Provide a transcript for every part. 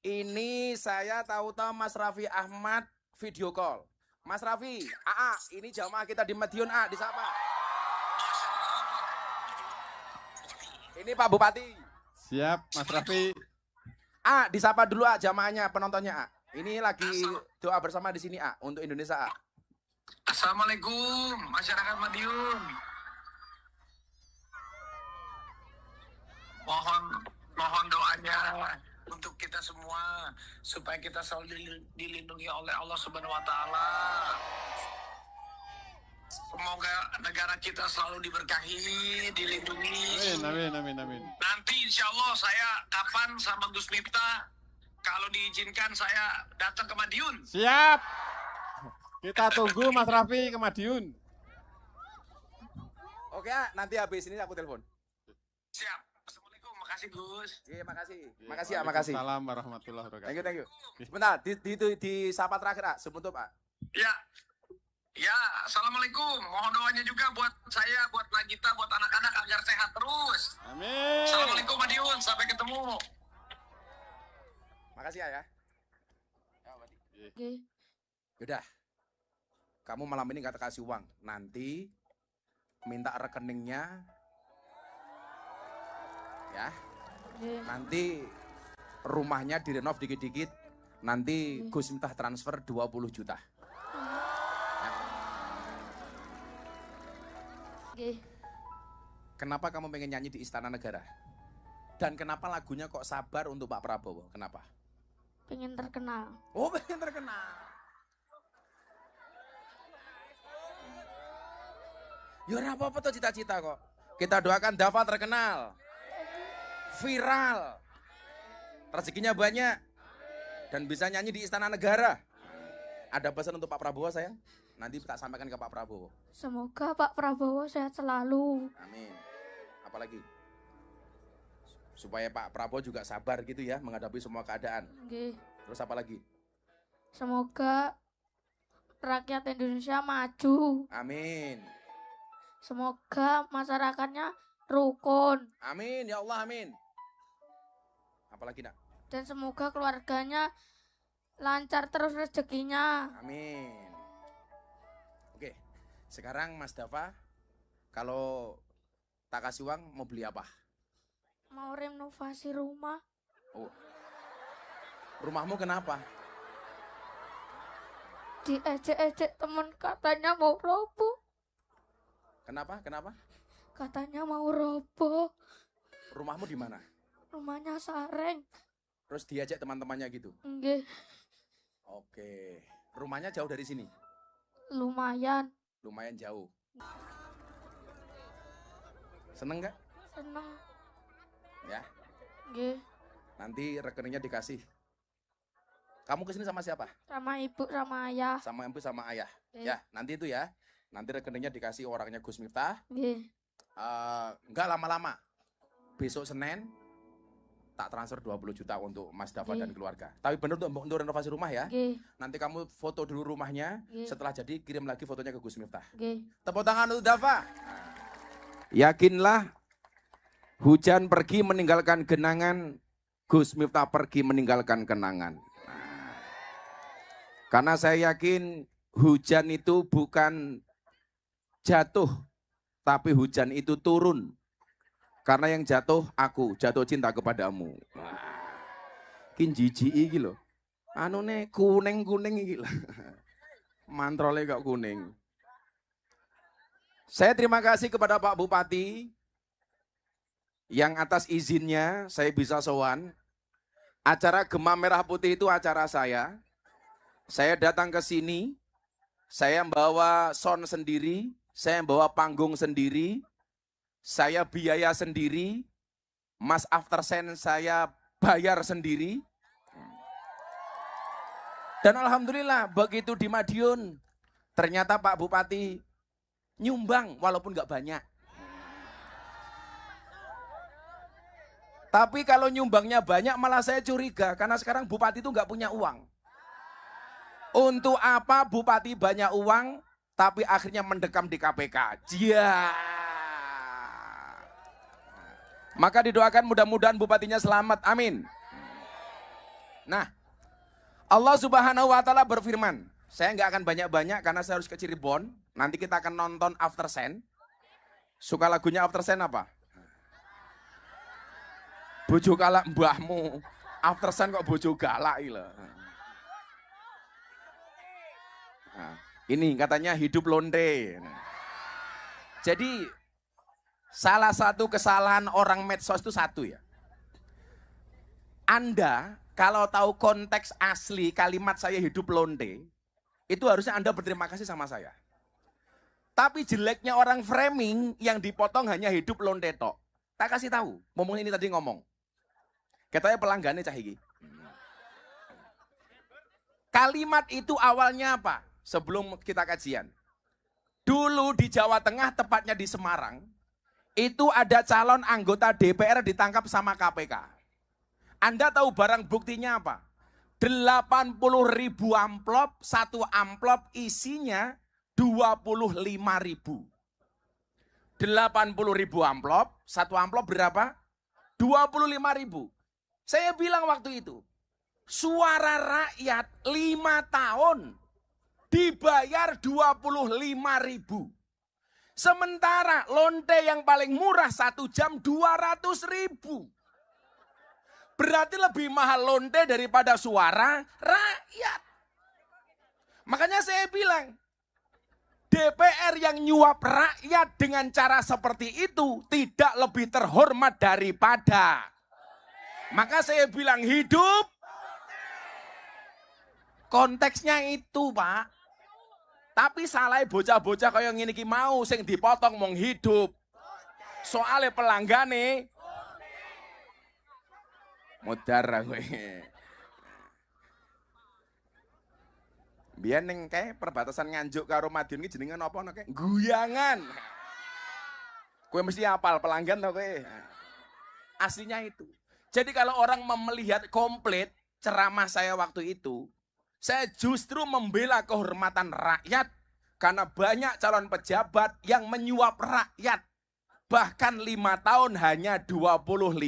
Ini saya tahu-tahu Mas Raffi Ahmad video call. Mas Raffi, AA, ini jamaah kita di Madiun A, disapa. Ini Pak Bupati. Siap, Mas Raffi. A, disapa dulu A, jamaahnya, penontonnya A. Ini lagi doa bersama di sini A, untuk Indonesia A. Assalamualaikum masyarakat Madiun. Mohon doanya untuk kita semua supaya kita selalu dilindungi oleh Allah Subhanahu wa taala. Semoga negara kita selalu diberkahi, dilindungi. Amin. Nanti insya Allah saya kapan sama Gus Miftah, kalau diizinkan saya datang ke Madiun. Siap. Kita tunggu Mas Raffi ke Madiun. Oke A, nanti habis ini aku telepon. Siap. Assalamualaikum, makasih Gus. Iya, makasih. Makasih A, makasih. Assalamualaikum warahmatullahi wabarakatuh. Thank you. Sebentar, di sapa terakhir A, sebentar A. Ya, assalamualaikum. Mohon doanya juga buat saya, buat Nagita, buat anak-anak agar sehat terus. Amin. Assalamualaikum Madiun, sampai ketemu. Makasih ya. Oke. Yaudah, kamu malam ini nggak kasih uang. Nanti minta rekeningnya, ya. Oke. Nanti rumahnya direnov dikit-dikit. Nanti Gus Miftah transfer 20 juta. Oke. Kenapa kamu pengen nyanyi di Istana Negara? Dan kenapa lagunya kok Sabar untuk Pak Prabowo? Kenapa? Pengen terkenal. Oh, pengen terkenal. Ya ora apa-apa tuh cita-cita kok. Kita doakan Dava terkenal. Viral. Rezekinya banyak. Dan bisa nyanyi di Istana Negara. Ada pesan untuk Pak Prabowo sayang? Nanti tak sampaikan ke Pak Prabowo. Semoga Pak Prabowo sehat selalu. Amin. Apalagi? Supaya Pak Prabowo juga sabar gitu ya menghadapi semua keadaan. Oke. Terus apa lagi? Semoga rakyat Indonesia maju. Amin. Semoga masyarakatnya rukun. Amin ya Allah, amin. Apalagi nak? Dan semoga keluarganya lancar terus rezekinya. Amin. Oke, sekarang Mas Dava, kalau tak kasih uang mau beli apa? Mau renovasi rumah. Oh, rumahmu kenapa? Diejek-ejek temen katanya mau roboh. Kenapa? Katanya mau roboh. Rumahmu di mana? Rumahnya sareng. Terus diajak teman-temannya gitu. Nggih, Oke, rumahnya jauh dari sini? lumayan. Lumayan jauh. Seneng nggak? Seneng. Ya, Nggih, nanti rekeningnya dikasih. Kamu kesini sama siapa? sama ibu sama ayah. Sama ibu sama ayah. Oke. Ya, nanti itu ya. Nanti rekeningnya dikasih orangnya Gus Miftah. Nggih. Nggak lama-lama. Besok Senin tak transfer 20 juta untuk Mas Dava dan keluarga. Tapi bener untuk renovasi rumah ya. Nggih, Nanti kamu foto dulu rumahnya. Oke. Setelah jadi kirim lagi fotonya ke Gus Miftah. nggih. Tepuk tangan untuk Dava. Yakinlah hujan pergi meninggalkan genangan, Gus Miftah pergi meninggalkan kenangan. Karena saya yakin hujan itu bukan jatuh, tapi hujan itu turun. Karena yang jatuh aku, jatuh cinta kepadamu. Kin jiji iki lho. Anune kuning-kuning iki lho. Mantrole kok kuning. Saya terima kasih kepada Pak Bupati yang atas izinnya saya bisa sowan. Acara Gema Merah Putih itu acara saya. Saya datang ke sini, saya membawa sound sendiri, saya membawa panggung sendiri, saya biaya sendiri, Mas Aftersen saya bayar sendiri. Dan alhamdulillah begitu di Madiun, ternyata Pak Bupati nyumbang walaupun nggak banyak. Tapi kalau nyumbangnya banyak malah saya curiga karena sekarang Bupati itu nggak punya uang. Untuk apa Bupati banyak uang tapi akhirnya mendekam di KPK? Jia. Maka didoakan mudah-mudahan bupatinya selamat. Amin. Nah, Allah Subhanahu wa taala berfirman, saya nggak akan banyak-banyak karena saya harus ke Cirebon. Nanti kita akan nonton After Sen. Suka lagunya After Sen apa? Bojo galak mbahmu. After Sen kok bojo galak gila. Nah, ini katanya hidup lonte. Jadi salah satu kesalahan orang medsos itu satu ya. Anda kalau tahu konteks asli kalimat saya hidup lonte, itu harusnya Anda berterima kasih sama saya. Tapi jeleknya orang framing yang dipotong hanya hidup lonte tok. Tak kasih tahu, ngomong ini tadi ngomong. Katanya pelanggannya cah iki. Kalimat itu awalnya apa? Sebelum kita kajian. Dulu di Jawa Tengah, tepatnya di Semarang, itu ada calon anggota DPR ditangkap sama KPK. Anda tahu barang buktinya apa? 80.000 amplop, satu amplop isinya 25.000. 80.000 amplop, satu amplop berapa? 25.000. Saya bilang waktu itu, suara rakyat 5 tahun dibayar 25.000. Sementara lonte yang paling murah 1 jam 200.000. Berarti lebih mahal lonte daripada suara rakyat. Makanya saya bilang, DPR yang nyuap rakyat dengan cara seperti itu tidak lebih terhormat daripada. Maka saya bilang hidup. Konteksnya itu, Pak. Tapi salah bocah-bocah kaya ngene iki mau sing dipotong mong hidup. Soale pelanggane mudar kowe. Biyen ning kae perbatasan Nganjuk karo Madiun iki jenenge apa nek? Guyangan. Kowe mesti hafal pelanggan to kowe. Aslinya itu. Jadi kalau orang melihat komplit ceramah saya waktu itu, saya justru membela kehormatan rakyat karena banyak calon pejabat yang menyuap rakyat. Bahkan 5 tahun hanya 25.000.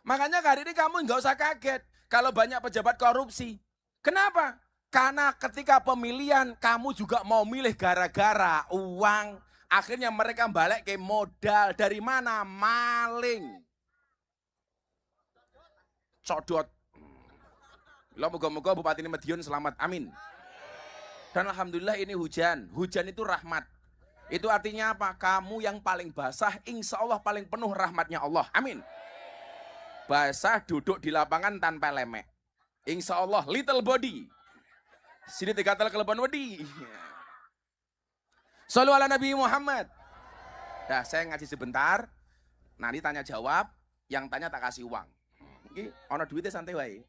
Makanya hari ini kamu nggak usah kaget kalau banyak pejabat korupsi. Kenapa? Karena ketika pemilihan kamu juga mau milih gara-gara uang. Akhirnya mereka balik ke modal. Dari mana? Maling. Codot. Lo moga-moga Bupati Madiun selamat, amin. Dan alhamdulillah ini hujan. Hujan itu rahmat. Itu artinya apa? Kamu yang paling basah, insya Allah paling penuh rahmatnya Allah, amin. Basah duduk di lapangan tanpa lemek. Insya Allah little body. Sini dikatal keleban wedi. Shallu ala Nabi Muhammad. Nah, saya ngaji sebentar. Nanti tanya jawab. Yang tanya tak kasih uang. Iki ana duitnya santai wae.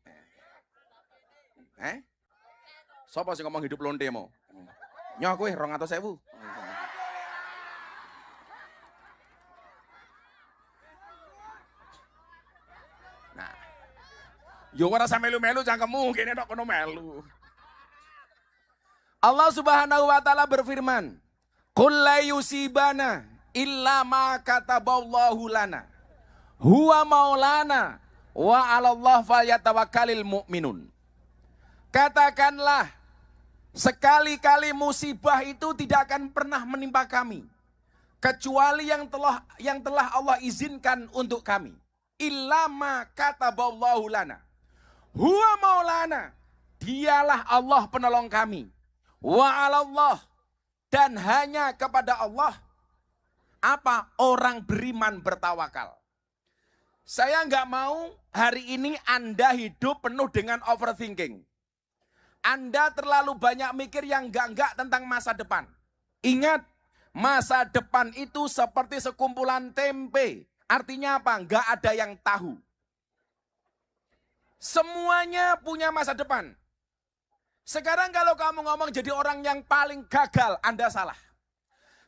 Sopo sing ngomong hidup lonte mo? Nyoh kowe 200.000. Nah. Yo ora sampe melu-melu cangkemmu kene tok kono melu. Allah Subhanahu wa taala berfirman, "Qul la yusibana illa ma kataballahu lana. Huwa maulana wa 'alallah falyatawakkalul mu'minun." Katakanlah, sekali-kali musibah itu tidak akan pernah menimpa kami kecuali yang telah Allah izinkan untuk kami. Illa ma kataballahu lana. Huwa maulana. Dialah Allah penolong kami. Wa 'alallah, dan hanya kepada Allah apa orang beriman bertawakal. Saya nggak mau hari ini Anda hidup penuh dengan overthinking. Anda terlalu banyak mikir yang enggak tentang masa depan. Ingat, masa depan itu seperti sekumpulan tempe. Artinya apa? Enggak ada yang tahu. Semuanya punya masa depan. Sekarang kalau kamu ngomong jadi orang yang paling gagal, Anda salah.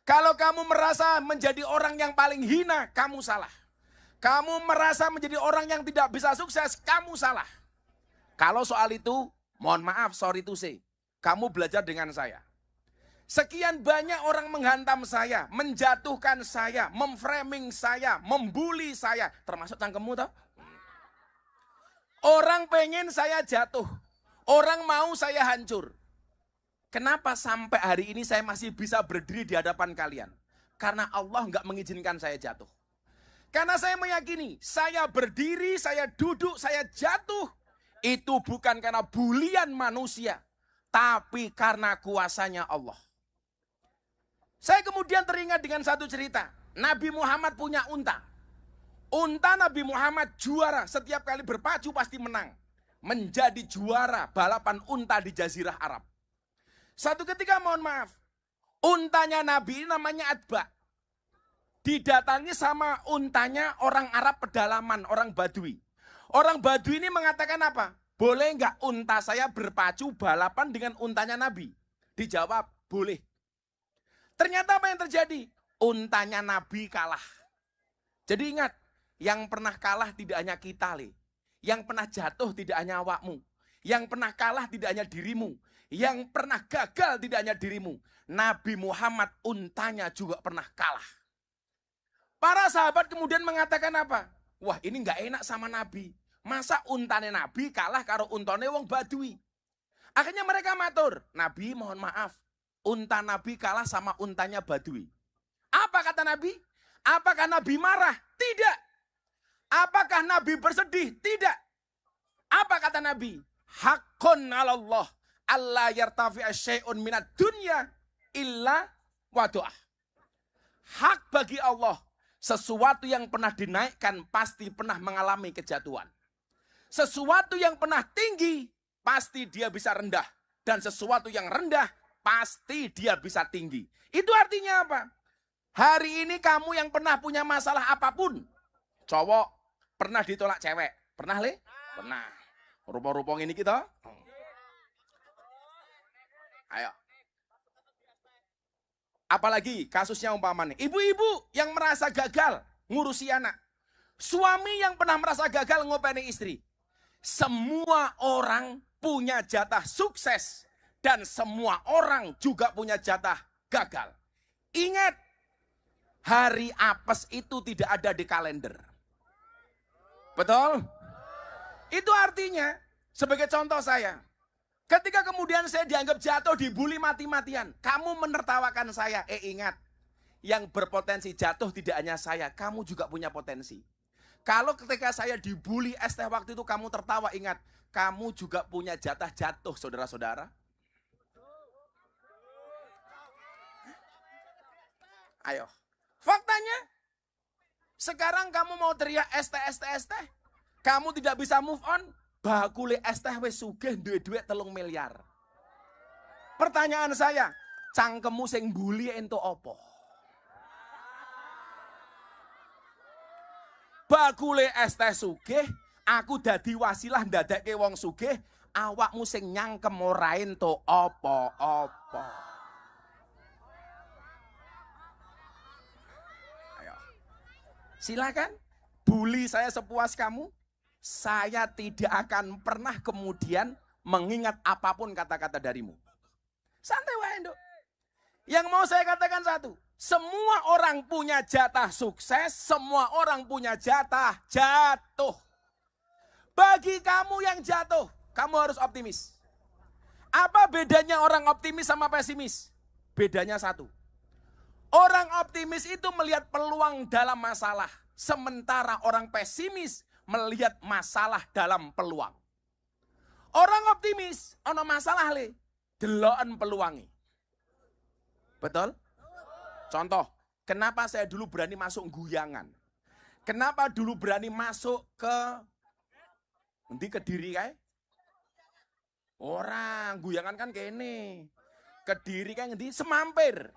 Kalau kamu merasa menjadi orang yang paling hina, kamu salah. Kamu merasa menjadi orang yang tidak bisa sukses, kamu salah. Kalau soal itu, mohon maaf, sorry to say, kamu belajar dengan saya. Sekian banyak orang menghantam saya, menjatuhkan saya, memframing saya, membuli saya, termasuk cangkemmu toh. Orang pengen saya jatuh. Orang mau saya hancur. Kenapa sampai hari ini saya masih bisa berdiri di hadapan kalian? Karena Allah nggak mengizinkan saya jatuh. Karena saya meyakini, saya berdiri, saya duduk, saya jatuh. Itu bukan karena bulian manusia. Tapi karena kuasanya Allah. Saya kemudian teringat dengan satu cerita. Nabi Muhammad punya unta. Unta Nabi Muhammad juara. Setiap kali berpacu pasti menang. Menjadi juara balapan unta di Jazirah Arab. Satu ketika mohon maaf. Untanya Nabi namanya Atba. Didatangi sama untanya orang Arab pedalaman, orang Badui. Orang Badui ini mengatakan apa? Boleh nggak unta saya berpacu balapan dengan untanya Nabi? Dijawab, boleh. Ternyata apa yang terjadi? Untanya Nabi kalah. Jadi ingat, yang pernah kalah tidak hanya kita, Le. Yang pernah jatuh tidak hanya awakmu. Yang pernah kalah tidak hanya dirimu. Yang pernah gagal tidak hanya dirimu. Nabi Muhammad untanya juga pernah kalah. Para sahabat kemudian mengatakan apa? Wah, ini nggak enak sama Nabi. Masa untane Nabi kalah karo untane wong Badui? Akhirnya mereka matur, Nabi mohon maaf, unta Nabi kalah sama untanya Badui. Apa kata Nabi? Apakah Nabi marah? Tidak. Apakah Nabi bersedih? Tidak. Apa kata Nabi? Haqqun 'ala Allah alla yartafi'a syai'un minad dunya illa wadu'ah. Hak bagi Allah, sesuatu yang pernah dinaikkan pasti pernah mengalami kejatuhan. Sesuatu yang pernah tinggi, pasti dia bisa rendah. Dan sesuatu yang rendah, pasti dia bisa tinggi. Itu artinya apa? Hari ini kamu yang pernah punya masalah apapun. Cowok, pernah ditolak cewek. Pernah, Le? Pernah. Rupa-rupa ini kita. Ayo. Apalagi kasusnya umpamanya. Ibu-ibu yang merasa gagal ngurusi anak. Suami yang pernah merasa gagal ngopeni istri. Semua orang punya jatah sukses. Dan semua orang juga punya jatah gagal. Ingat, hari apes itu tidak ada di kalender. Betul? Itu artinya, sebagai contoh saya, ketika kemudian saya dianggap jatuh, dibully mati-matian, kamu menertawakan saya. Ingat, yang berpotensi jatuh tidak hanya saya, kamu juga punya potensi. Kalau ketika saya dibully ST waktu itu kamu tertawa, ingat, kamu juga punya jatah jatuh, saudara-saudara. Ayo, faktanya, sekarang kamu mau teriak ST, kamu tidak bisa move on, bakule ST wis sugih duit-duit 3 miliar. Pertanyaan saya, cangkemmu sing bully entuk apa? Bakule ST sugih, aku dadi wasilah ndadekke wong sugih, awakmu sing nyangkem ora entuk apa-apa. Ayo. Silakan bully saya sepuas kamu. Saya tidak akan pernah kemudian mengingat apapun kata-kata darimu. Santai wae, Nduk. Yang mau saya katakan satu, semua orang punya jatah sukses, semua orang punya jatah jatuh. Bagi kamu yang jatuh, kamu harus optimis. Apa bedanya orang optimis sama pesimis? Bedanya satu. Orang optimis itu melihat peluang dalam masalah, sementara orang pesimis melihat masalah dalam peluang. Orang optimis, ono masalah le, deloken peluangi. Betul? Contoh, kenapa saya dulu berani masuk guyangan? Kenapa dulu berani masuk ke nanti Kediri kae? Orang guyangan kan kene. Kediri kae ngendi? Semampir.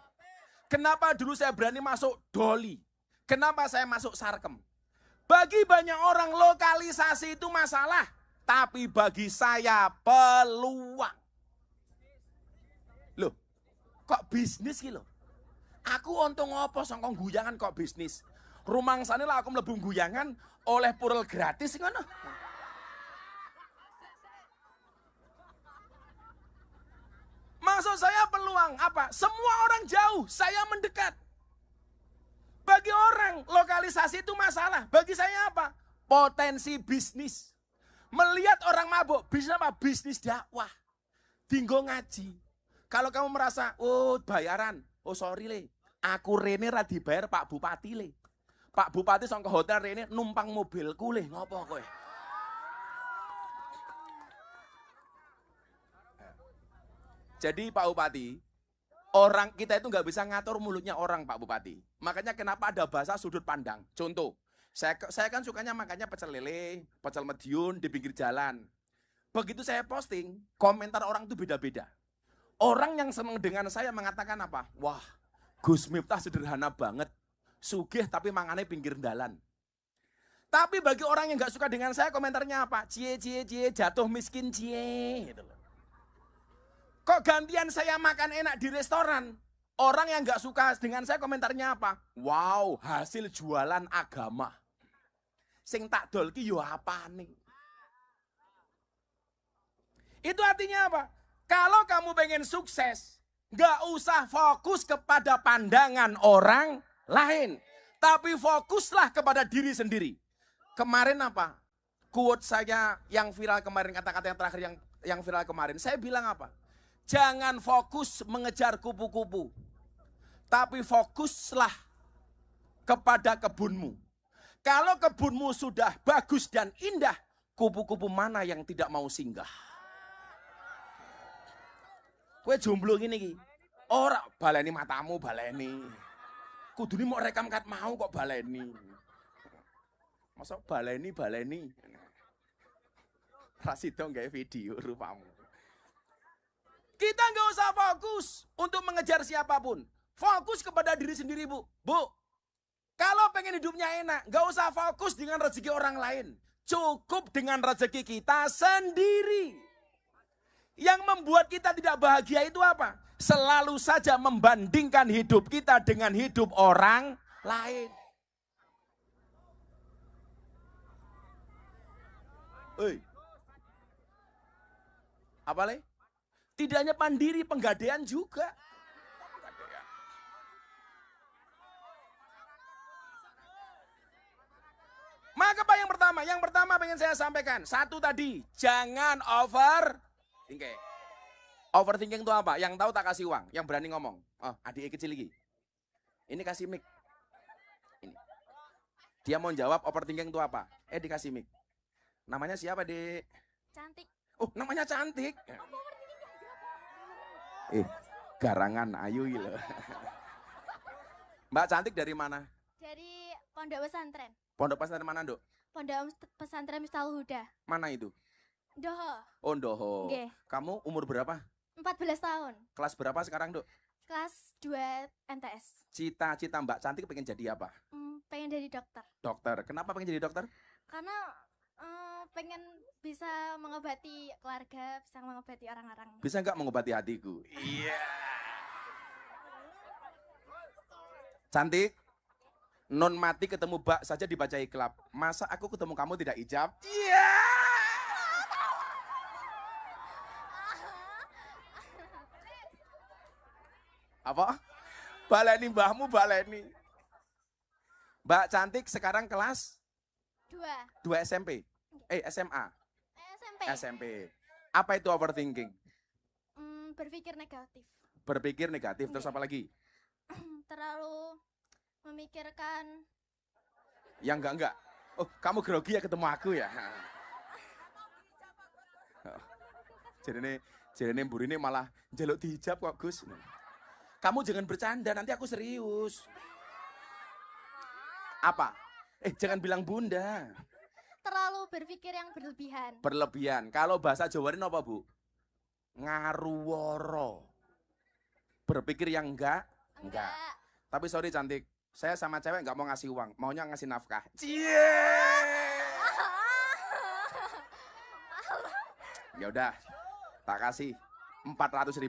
Kenapa dulu saya berani masuk Doli? Kenapa saya masuk Sarkem? Bagi banyak orang lokalisasi itu masalah, tapi bagi saya peluang. Loh, kok bisnis gitu? Aku untung apa sangkong guyangan kok bisnis? Rumangsane lah aku mlebu guyangan oleh purel gratis ngono. Maksud saya peluang apa? Semua orang jauh, saya mendekat. Bagi orang lokalisasi itu masalah. Bagi saya apa? Potensi bisnis. Melihat orang mabuk, bisnis apa? Bisnis dakwah. Dinggo ngaji. Kalau kamu merasa, oh bayaran, oh sorry le, aku rene ra dibayar Pak Bupati le. Pak Bupati song ke hotel rene numpang mobilku le, ngopo kowe? Jadi Pak Bupati, orang kita itu nggak bisa ngatur mulutnya orang Pak Bupati. Makanya kenapa ada bahasa sudut pandang. Contoh, saya kan sukanya makannya pecel lele, pecel mediun di pinggir jalan. Begitu saya posting, komentar orang itu beda-beda. Orang yang senang dengan saya mengatakan apa? Wah, Gus Miftah sederhana banget. Sugih tapi mangannya pinggir jalan. Tapi bagi orang yang nggak suka dengan saya, komentarnya apa? Cie, cie, cie, jatuh miskin, cie. Gitu loh. Kok gantian saya makan enak di restoran? Orang yang nggak suka dengan saya komentarnya apa? Wow, hasil jualan agama. Sing tak dolki yo apane? Itu artinya apa? Kalau kamu pengen sukses, nggak usah fokus kepada pandangan orang lain. Tapi fokuslah kepada diri sendiri. Kemarin apa? Quote saya yang viral kemarin, kata-kata yang terakhir yang viral kemarin. Saya bilang apa? Jangan fokus mengejar kupu-kupu. Tapi fokuslah kepada kebunmu. Kalau kebunmu sudah bagus dan indah, kupu-kupu mana yang tidak mau singgah? Kowe jomblo ngene iki. Ora baleni matamu, baleni. Kudune mau rekam kat mau kok baleni. Masa baleni. Rasido gawe video rupamu. Kita nggak usah fokus untuk mengejar siapapun. Fokus kepada diri sendiri, Bu. Bu, kalau pengen hidupnya enak, nggak usah fokus dengan rezeki orang lain. Cukup dengan rezeki kita sendiri. Yang membuat kita tidak bahagia itu apa? Selalu saja membandingkan hidup kita dengan hidup orang lain. Apa le? Tidak hanya pandiri, penggadean juga. Maka apa yang pertama? Yang pertama pengen saya sampaikan. Satu tadi, jangan overthinking. Overthinking itu apa? Yang tahu tak kasih uang, yang berani ngomong. Oh, adik kecil lagi. Ini kasih mic. Ini. Dia mau jawab overthinking itu apa? Dikasih mic. Namanya siapa, Dek? Cantik. Oh, namanya cantik. Garangan ayu loh. Mbak Cantik dari mana? Dari pondok pesantren. Pondok pesantren mana, Dok? Pondok pesantren Miftahul Huda. Mana itu? Doho. Oh, Ndoho. Nggih. Kamu umur berapa? 14 tahun. Kelas berapa sekarang, Dok? Kelas 2 MTS. Cita-cita Mbak Cantik pengen jadi apa? Pengen jadi dokter. Dokter. Kenapa pengen jadi dokter? Karena pengen bisa mengobati keluarga, bisa mengobati orang-orang. Bisa nggak mengobati hatiku? Iya. Cantik. Non mati ketemu Mbak saja dibaca iklab. Masa aku ketemu kamu tidak ijab? Iya. Apa? Baleni mbahmu, baleni. Mbak Cantik sekarang kelas 2 SMP. SMA. SMP. Apa itu overthinking? Berpikir negatif. Berpikir negatif, terus apa lagi? Terlalu memikirkan. Yang enggak. Oh, kamu grogi ya ketemu aku ya? Jadi burine malah njaluk dihijab kok, Gus. Kamu jangan bercanda, nanti aku serius. Apa? Jangan bilang bunda. Terlalu berpikir yang berlebihan. Berlebihan. Kalau bahasa Jawa ini apa, Bu? Ngaruworo. Berpikir yang enggak. Tapi sorry Cantik, saya sama cewek nggak mau ngasih uang, maunya ngasih nafkah. Ya udah, tak kasih 400.000.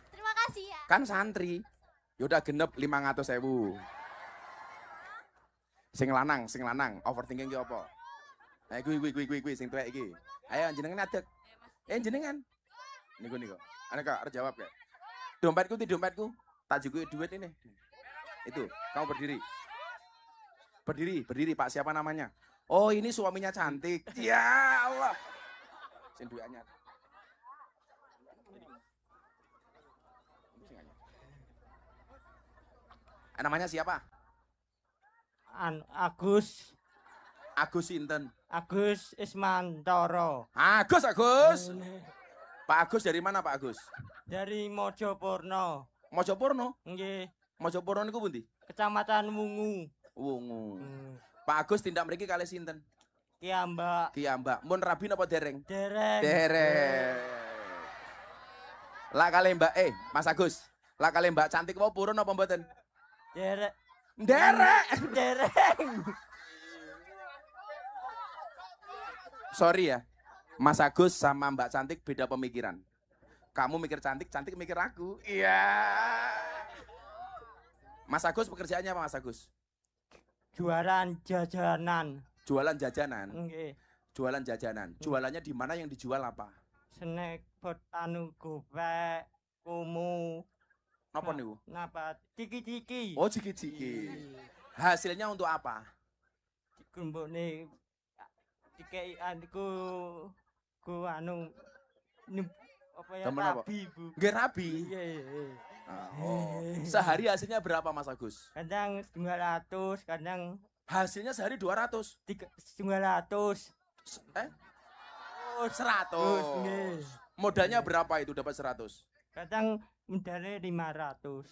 Terima kasih ya. Kan santri. Yaudah genep 500.000. Sing lanang, overthinking ki apa? Kuwi sing tuwek iki. Ayo jenengan adek. Jenengan. Niku. Aneka harus jawab ya. Dompetku. Tak juga duit ini. Itu, kamu berdiri. Berdiri Pak, siapa namanya? Oh, ini suaminya cantik. Ya Allah. Sing duwe anyar. Namanya siapa? Agus Agus sinten? Agus Ismantoro Agus, Agus. Pak Agus dari mana Pak Agus? dari Mojopurno. Mojopurno. Nggih, Mojopurno niku pundi? Kecamatan Wungu. Wungu. Pak Agus tindak mriki kalih sinten? Ki Mbak Ki Mbak. Mun rabi napa dereng? Dereng. Dereng. Lah kalih Mbak Mas Agus. Lah kalih Mbak cantik apa purun apa mboten? Derek. Derek. Dereng. Sorry ya. Mas Agus sama Mbak cantik beda pemikiran. Kamu mikir cantik, cantik mikir aku. Iya. Mas Agus pekerjaannya apa Mas Agus? Jualan jajanan. Jualan jajanan. Nggih. Jualan jajanan. Jualannya di mana, yang dijual apa? Snack bot gopek, kumu. Napa niku? Napa? Ciki-ciki. Oh, ciki-ciki. Hasilnya untuk apa? Dikumpulne dikei aniku ku apa ya Temen apa? rabi, Bu. Nggih rabi. Iya, iya. Oh. Sehari hasilnya berapa Mas Agus? Kadang 200, kadang Hasilnya sehari 200. 200. Oh, 100. Nggih. Modalnya berapa itu dapat 100? Kadang modalnya 500.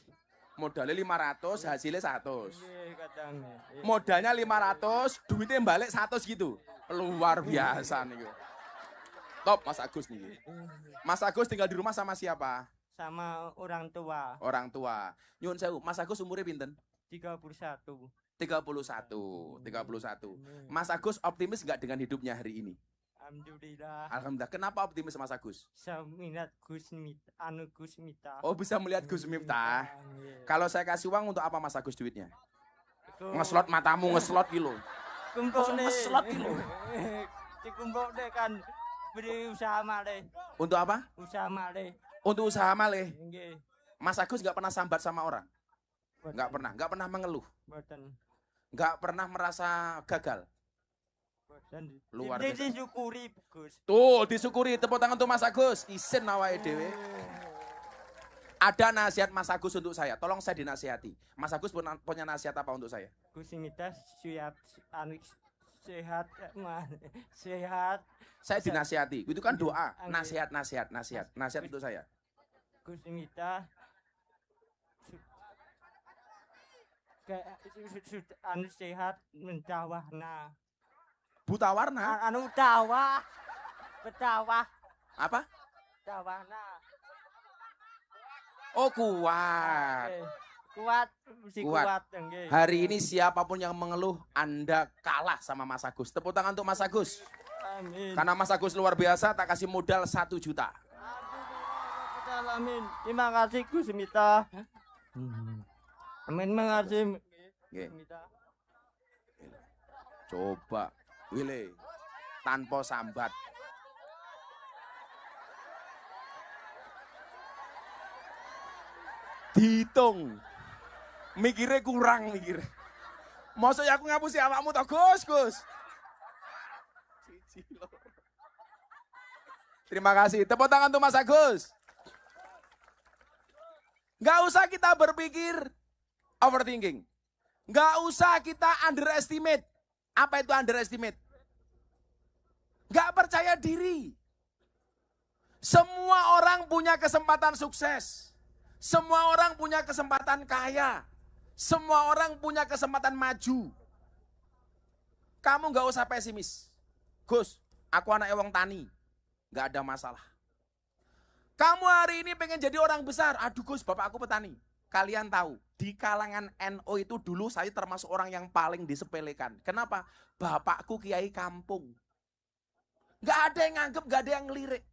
Modalnya 500, hasilnya 100. Nggih, kadang. Modalnya 500, duitnya balik 100 gitu. Luar biasa nih. Top Mas Agus nih. Mas Agus tinggal di rumah sama siapa? Sama orang tua. Orang tua. Nyun sewu, Mas Agus umurnya pinten? 31. 31. 31. Mas Agus optimis nggak dengan hidupnya hari ini? Alhamdulillah. Alhamdulillah. Kenapa optimis Mas Agus? Saya minat Gus Miftah. Oh, bisa melihat Gus Miftah. Kalau saya kasih uang untuk apa Mas Agus duitnya? Iku Ngeslot matamu, ngeslot gitu. kumpulne. Ngeslot gitu. Dikumpulne kan beri usaha malih. Untuk apa? Usaha malih. Untuk usaha malih. Nggih. Mas Agus nggak pernah sambat sama orang? Boten. Nggak pernah mengeluh? Boten. Nggak pernah merasa gagal? Boten. Luar biasa. Disyukuri, Gus. Tuh, disyukuri. Tepuk tangan untuk Mas Agus. Isin awake dhewe. Ada nasihat Mas Agus untuk saya. Tolong saya dinasihati. Mas Agus punya nasihat apa untuk saya? Gus Miftah siap sehat, sehat. Saya dinasihati. Itu kan doa. Oke. Nasihat untuk saya. Gus Miftah sehat mentawahna. Buta warna. Betawah. Apa? Tawahna. Oh, kuat. Kuat, mesti Kuat. kuat. Nggih. Hari ini siapapun yang mengeluh, Anda kalah sama Mas Agus. Tepuk tangan untuk Mas Agus. Amin. Karena Mas Agus luar biasa, tak kasih modal 1 juta. Amin. Terima kasih Gus Miftah. Amin, makasih. Nggih. Miftah. Coba, Wile, tanpa sambat. Dihitung. Mikirnya kurang, mikirnya. Maksudnya aku ngapusi awakmu toh, Gus. Terima kasih. Tepuk tangan untuk Mas Agus. Nggak usah kita berpikir overthinking. Nggak usah kita underestimate. Apa itu underestimate? Nggak percaya diri. Semua orang punya kesempatan sukses. Semua orang punya kesempatan kaya. Semua orang punya kesempatan maju. Kamu nggak usah pesimis. Gus, aku anak wong tani. Nggak ada masalah. Kamu hari ini pengen jadi orang besar. Aduh Gus, bapak aku petani. Kalian tahu, di kalangan NU itu dulu saya termasuk orang yang paling disepelekan. Kenapa? Bapakku kiai kampung. Nggak ada yang nganggep, nggak ada yang ngelirik.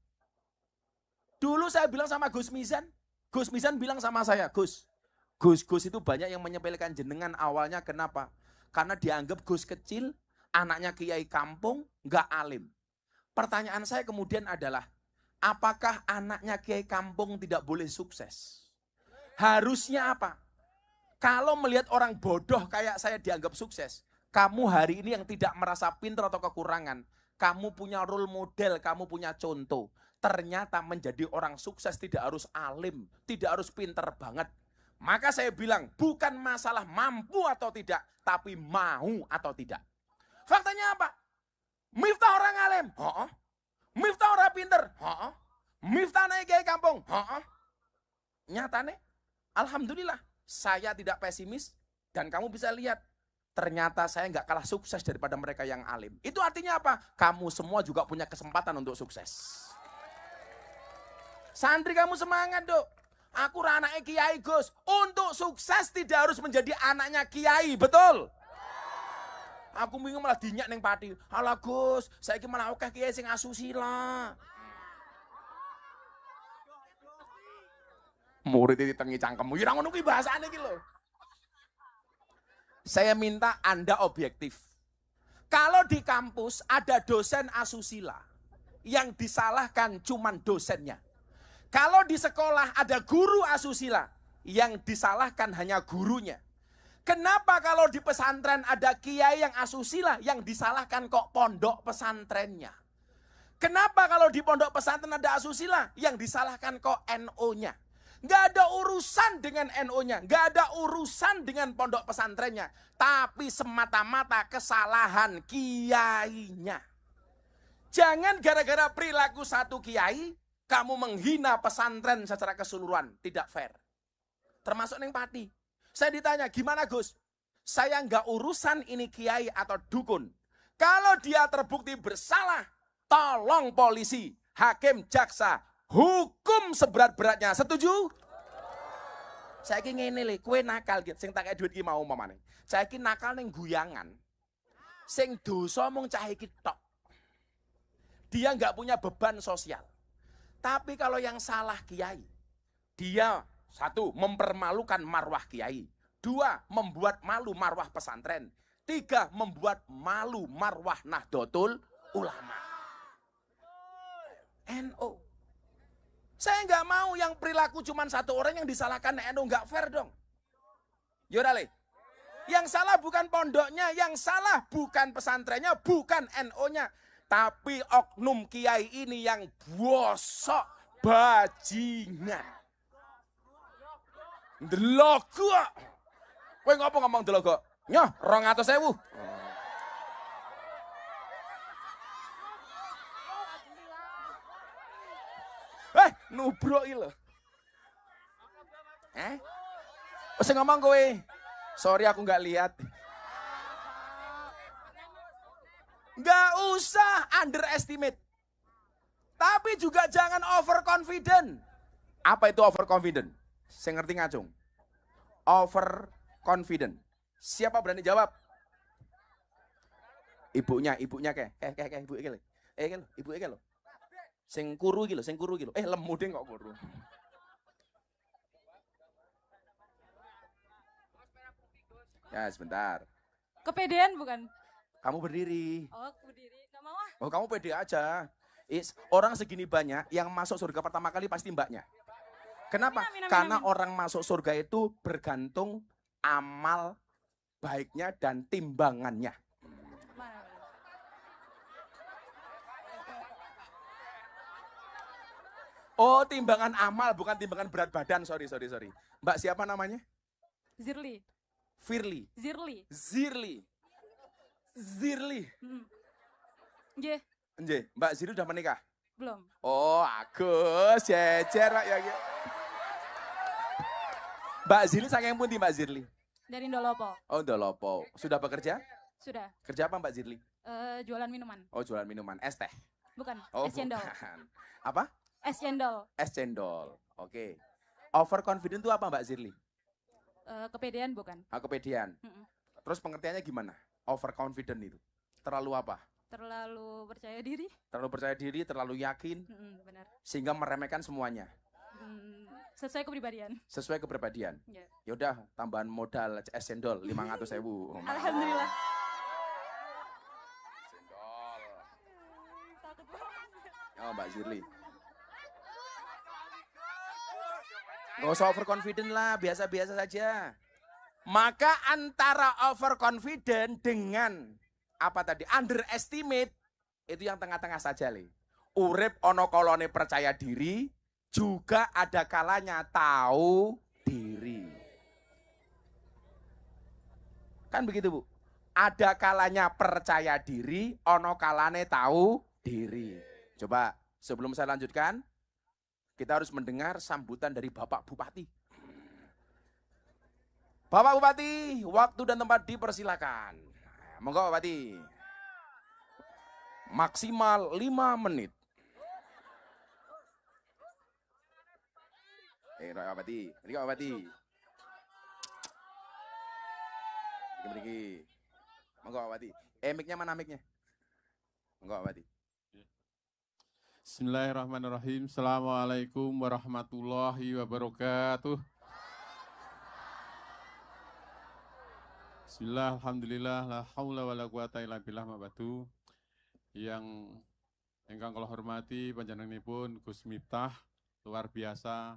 Dulu saya bilang sama Gus Mizan bilang sama saya, Gus itu banyak yang menyepelekan jenengan awalnya. Kenapa? Karena dianggap Gus kecil, anaknya kiai kampung, nggak alim. Pertanyaan saya kemudian adalah, apakah anaknya kiai kampung tidak boleh sukses? Harusnya apa? Kalau melihat orang bodoh kayak saya dianggap sukses, Kamu hari ini yang tidak merasa pintar atau kekurangan, kamu punya role model, kamu punya contoh. Ternyata menjadi orang sukses tidak harus alim, tidak harus pintar banget. Maka saya bilang, bukan masalah mampu atau tidak, tapi mau atau tidak. Faktanya apa? Miftah orang alim, Miftah orang pinter, Miftah naik kiai kampung, nyatane, alhamdulillah, saya tidak pesimis dan kamu bisa lihat, ternyata saya nggak kalah sukses daripada mereka yang alim. Itu artinya apa? Kamu semua juga punya kesempatan untuk sukses. Santri kamu semangat dok. Aku anaknya kiai Gus. Untuk sukses tidak harus menjadi anaknya kiai, betul? Aku bingung malah dinyak neng pati. Alah Gus, saya malah oke kiai sing asusila. Murid itu tengi cangkemmu. Ya ngono kuwi bahasane iki lho. Saya minta Anda objektif. Kalau di kampus ada dosen asusila, yang disalahkan cuman dosennya. Kalau di sekolah ada guru asusila, yang disalahkan hanya gurunya. Kenapa kalau di pesantren ada kiai yang asusila, yang disalahkan kok pondok pesantrennya? Kenapa kalau di pondok pesantren ada asusila, yang disalahkan kok NO-nya? Nggak ada urusan dengan NO-nya, nggak ada urusan dengan pondok pesantrennya, tapi semata-mata kesalahan kiainya. Jangan gara-gara perilaku satu kiai, kamu menghina pesantren secara keseluruhan, tidak fair. Termasuk neng pati. Saya ditanya, gimana Gus? Saya nggak urusan ini kiai atau dukun. Kalau dia terbukti bersalah, tolong polisi, hakim, jaksa, hukum seberat-beratnya. Setuju? Saya ingin ngene le, kue nakal gitu, sing tak kayak duit ki mau mamane. Saya ingin nakal neng guyangan, sing dosa mung cah iki tok. Dia nggak punya beban sosial. Tapi kalau yang salah kiai, dia satu, mempermalukan marwah kiai. Dua, membuat malu marwah pesantren. Tiga, membuat malu marwah Nahdlatul Ulama. NO. Saya nggak mau yang perilaku cuma satu orang yang disalahkan NO, nggak fair dong. Yodale. Yang salah bukan pondoknya, yang salah bukan pesantrennya, bukan NO-nya. Tapi oknum kiai ini yang bosok bajingan. Delogo. Kowe ngopo ngomong delogo? Nyoh, 200.000. Nubruk iki lho. Wis ngomong kowe. Sorry aku nggak lihat. Nggak usah underestimate. Tapi juga jangan overconfident. Apa itu overconfident? Saya ngerti ngacung. Overconfident. Siapa berani jawab? Ibunya ke ibu iki lho. Ibu iki lho. Sing kuru iki lho, lemu ding kok kuru. Ya, sebentar. Kepedean bukan? Kamu berdiri. Oh, berdiri. Gak mau ah. Oh, kamu pede aja. Orang segini banyak, yang masuk surga pertama kali pasti mbaknya. Kenapa? Amin, amin, Karena amin. orang masuk surga itu bergantung amal baiknya dan timbangannya. Mana? Oh, timbangan amal, bukan timbangan berat badan. Sorry. Mbak siapa namanya? Zirli. Firly. Zirli. Zirli. Nggih, Nggih, Mbak Zirli udah menikah? belum. Oh, Agus, jejer Pak ya. Mbak Zirli saking pundi Mbak Zirli? Dari Ndolopo. Oh, Ndolopo. Sudah bekerja? Sudah. Kerja apa Mbak Zirli? Jualan minuman. Oh, jualan minuman. Es teh? Bukan, Oh, es cendol. bukan. Apa? Es cendol. Es cendol. Oke. Overconfident itu apa Mbak Zirli? Kepedean bukan. Kepedean. Mm-mm. Terus pengertiannya gimana? Overconfident itu. Terlalu apa? Terlalu percaya diri. Terlalu percaya diri, terlalu yakin, Benar. sehingga meremehkan semuanya. Sesuai kepribadian. Sesuai kepribadian. Ya. Yaudah, tambahan modal es cendol 500.000. Alhamdulillah. Cendol. Takut banget. Oh, Mbak Zirli. Gak usah overconfident lah, biasa-biasa saja. Maka antara overconfident dengan apa tadi? Underestimate itu yang tengah-tengah saja, Le. Urip ono kolone percaya diri, juga ada kalanya tahu diri. Kan begitu, Bu? Ada kalanya percaya diri, ono kalane tahu diri. Coba sebelum saya lanjutkan, kita harus mendengar sambutan dari Bapak Bupati. Bapak Bupati, waktu dan tempat dipersilakan. Monggo Bupati. Maksimal 5 menit. Pak Bupati, ini Pak Bupati. Begini. Monggo Pak Bupati. Mic-nya mana mic-nya? Monggo Pak Bupati. Bismillahirrahmanirrahim. Assalamualaikum warahmatullahi wabarakatuh. Bismillah, alhamdulillah, la haula wa la quwata illa billah mabadu. Yang ingkang kula hormati panjenenganipun Gus Miftah, luar biasa.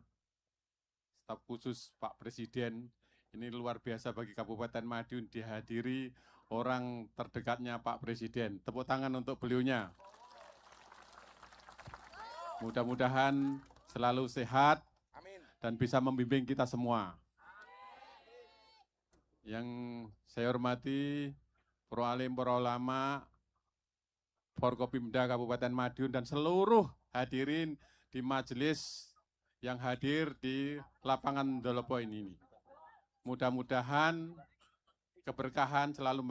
Staf khusus Pak Presiden, ini luar biasa bagi Kabupaten Madiun dihadiri orang terdekatnya Pak Presiden. Tepuk tangan untuk beliaunya. Mudah-mudahan selalu sehat dan bisa membimbing kita semua. Yang saya hormati para alim, para ulama, Forkopimda Kabupaten Madiun dan seluruh hadirin di majelis yang hadir di lapangan Dolopo ini. Mudah-mudahan keberkahan selalu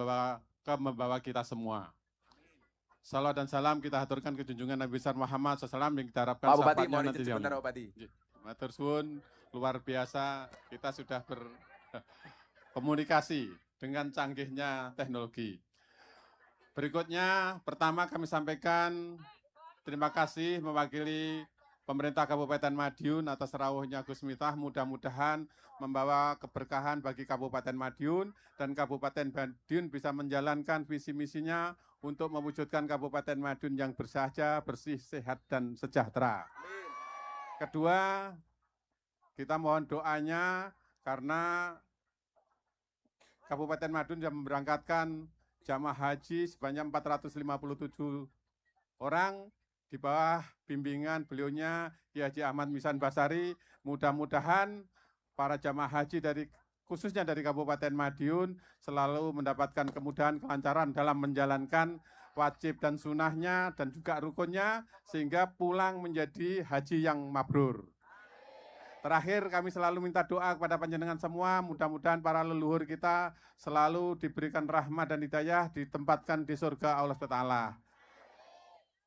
membawa kita semua. Salam dan salam kita haturkan ke junjungan Nabi besar Muhammad SAW yang kita harapkan Pak Bupati, sahabatnya mohon nanti izin sebentar Pak Bupati. Matur suwun, luar biasa kita sudah berkomunikasi dengan canggihnya teknologi. Berikutnya, pertama kami sampaikan terima kasih mewakili pemerintah Kabupaten Madiun atas rawuhnya Gus Miftah, mudah-mudahan membawa keberkahan bagi Kabupaten Madiun dan Kabupaten Madiun bisa menjalankan visi misinya untuk mewujudkan Kabupaten Madiun yang bersahaja, bersih, sehat, dan sejahtera. Kedua, kita mohon doanya karena Kabupaten Madiun yang memberangkatkan jamaah haji sebanyak 457 orang di bawah bimbingan beliaunya Ki Haji Ahmad Misan Basari. Mudah-mudahan para jamaah haji khususnya dari Kabupaten Madiun selalu mendapatkan kemudahan, kelancaran dalam menjalankan wajib dan sunahnya dan juga rukunnya sehingga pulang menjadi haji yang mabrur. Terakhir kami selalu minta doa kepada panjenengan semua, mudah-mudahan para leluhur kita selalu diberikan rahmat dan hidayah, ditempatkan di surga Allah SWT.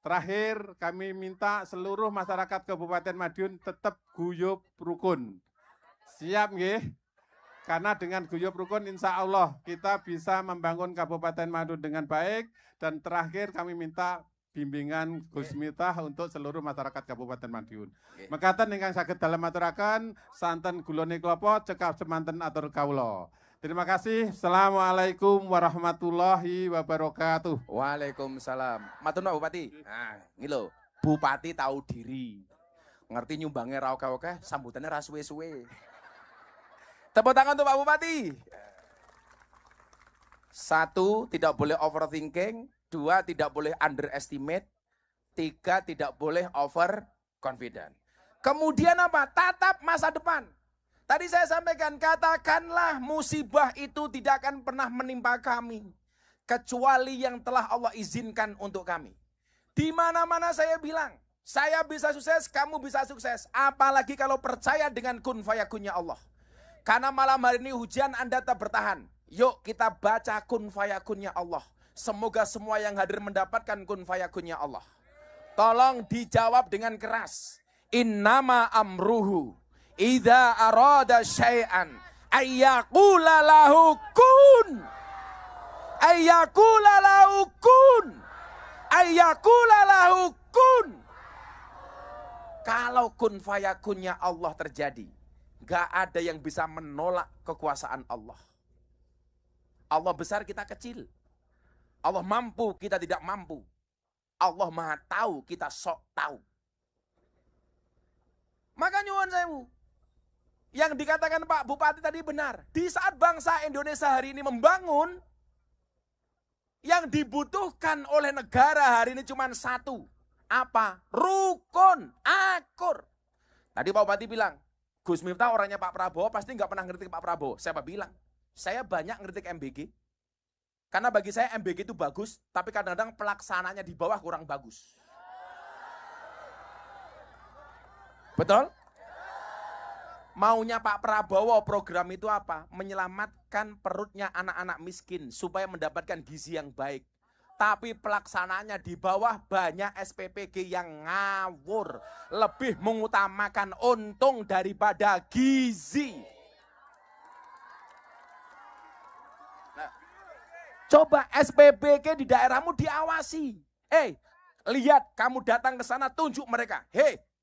Terakhir kami minta seluruh masyarakat Kabupaten Madiun tetap guyub rukun. Siap nggih? Karena dengan guyub rukun insya Allah kita bisa membangun Kabupaten Madiun dengan baik. Dan terakhir kami minta bimbingan Gus Miftah untuk seluruh masyarakat Kabupaten Madiun. Mekaten ingkang saged dalem aturaken santen gulone klapa cekap semanten atur kawula. Terima kasih. Assalamualaikum warahmatullahi wabarakatuh. Waalaikumsalam. Matur nuwun Bupati. Nah, ini lho, Bupati tahu diri. Ngerti nyumbange ra oke-oke, sambutannya ra suwe-suwe. Tepuk tangan untuk Pak Bupati. 1, tidak boleh overthinking. 2, tidak boleh underestimate. 3, tidak boleh overconfident. Kemudian apa? Tatap masa depan. Tadi saya sampaikan, katakanlah musibah itu tidak akan pernah menimpa kami. Kecuali yang telah Allah izinkan untuk kami. Di mana-mana saya bilang, saya bisa sukses, kamu bisa sukses. Apalagi kalau percaya dengan kun fayakunnya Allah. Karena malam hari ini hujan Anda tetap bertahan. Yuk kita baca kun fayakunnya Allah. Semoga semua yang hadir mendapatkan kun fayakunnya Allah. Tolong dijawab dengan keras. Innama amruhu idza arada syai'an ayyaqula lahu kun. Ayyaqula lahu kun. Ayyaqula lahu kun. Kalau kun fayakunnya Allah terjadi, gak ada yang bisa menolak kekuasaan Allah. Allah besar, kita kecil. Allah mampu, kita tidak mampu. Allah maha tahu, kita sok tahu. Maka nyuwun sewu. yang dikatakan Pak Bupati tadi benar. Di saat bangsa Indonesia hari ini membangun, yang dibutuhkan oleh negara hari ini cuma satu. Apa? Rukun, akur. Tadi Pak Bupati bilang, Gus Miftah orangnya Pak Prabowo pasti nggak pernah ngeritik Pak Prabowo. Siapa bilang? Saya banyak ngeritik MBG. Karena bagi saya MBG itu bagus, tapi kadang-kadang pelaksananya di bawah kurang bagus. Betul? Maunya Pak Prabowo program itu apa? Menyelamatkan perutnya anak-anak miskin supaya mendapatkan gizi yang baik. Tapi pelaksanaannya di bawah banyak SPPG yang ngawur. Lebih mengutamakan untung daripada gizi. Nah, coba SPPG di daerahmu diawasi. Lihat kamu datang ke sana tunjuk mereka.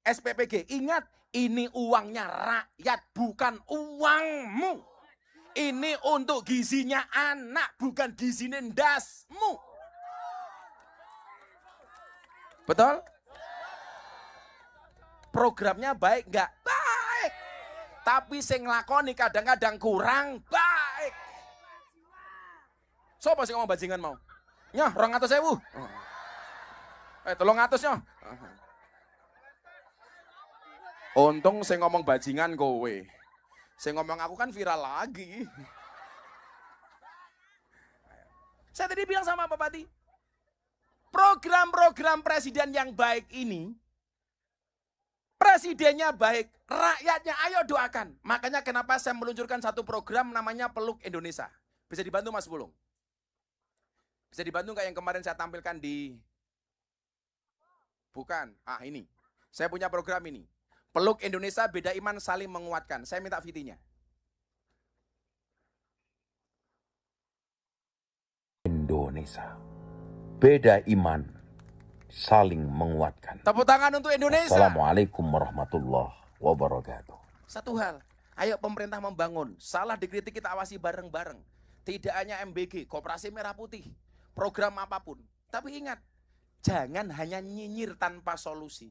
SPPG, ingat ini uangnya rakyat bukan uangmu. Ini untuk gizinya anak bukan gizinya ndasmu. Betul? Programnya baik nggak? Baik. Tapi sing nglakoni kadang-kadang kurang baik. Sopo sing ngomong bajingan mau? Nyah, 200.000. Tolong atus nyah. Untung sing ngomong bajingan kowe. Sing ngomong aku kan viral lagi. Saya tadi bilang sama Pak Bupati, program-program presiden yang baik ini, presidennya baik, rakyatnya ayo doakan. Makanya kenapa saya meluncurkan satu program namanya Peluk Indonesia. Bisa dibantu Mas Bulung? Bisa dibantu nggak yang kemarin saya tampilkan di... Bukan, ini. Saya punya program ini. Peluk Indonesia, beda iman saling menguatkan. Saya minta VT-nya. Indonesia. Beda iman, saling menguatkan. Tepuk tangan untuk Indonesia. Assalamualaikum warahmatullahi wabarakatuh. Satu hal, ayo pemerintah membangun. Salah dikritik kita awasi bareng-bareng. Tidak hanya MBG, Koperasi Merah Putih, program apapun. Tapi ingat, jangan hanya nyinyir tanpa solusi.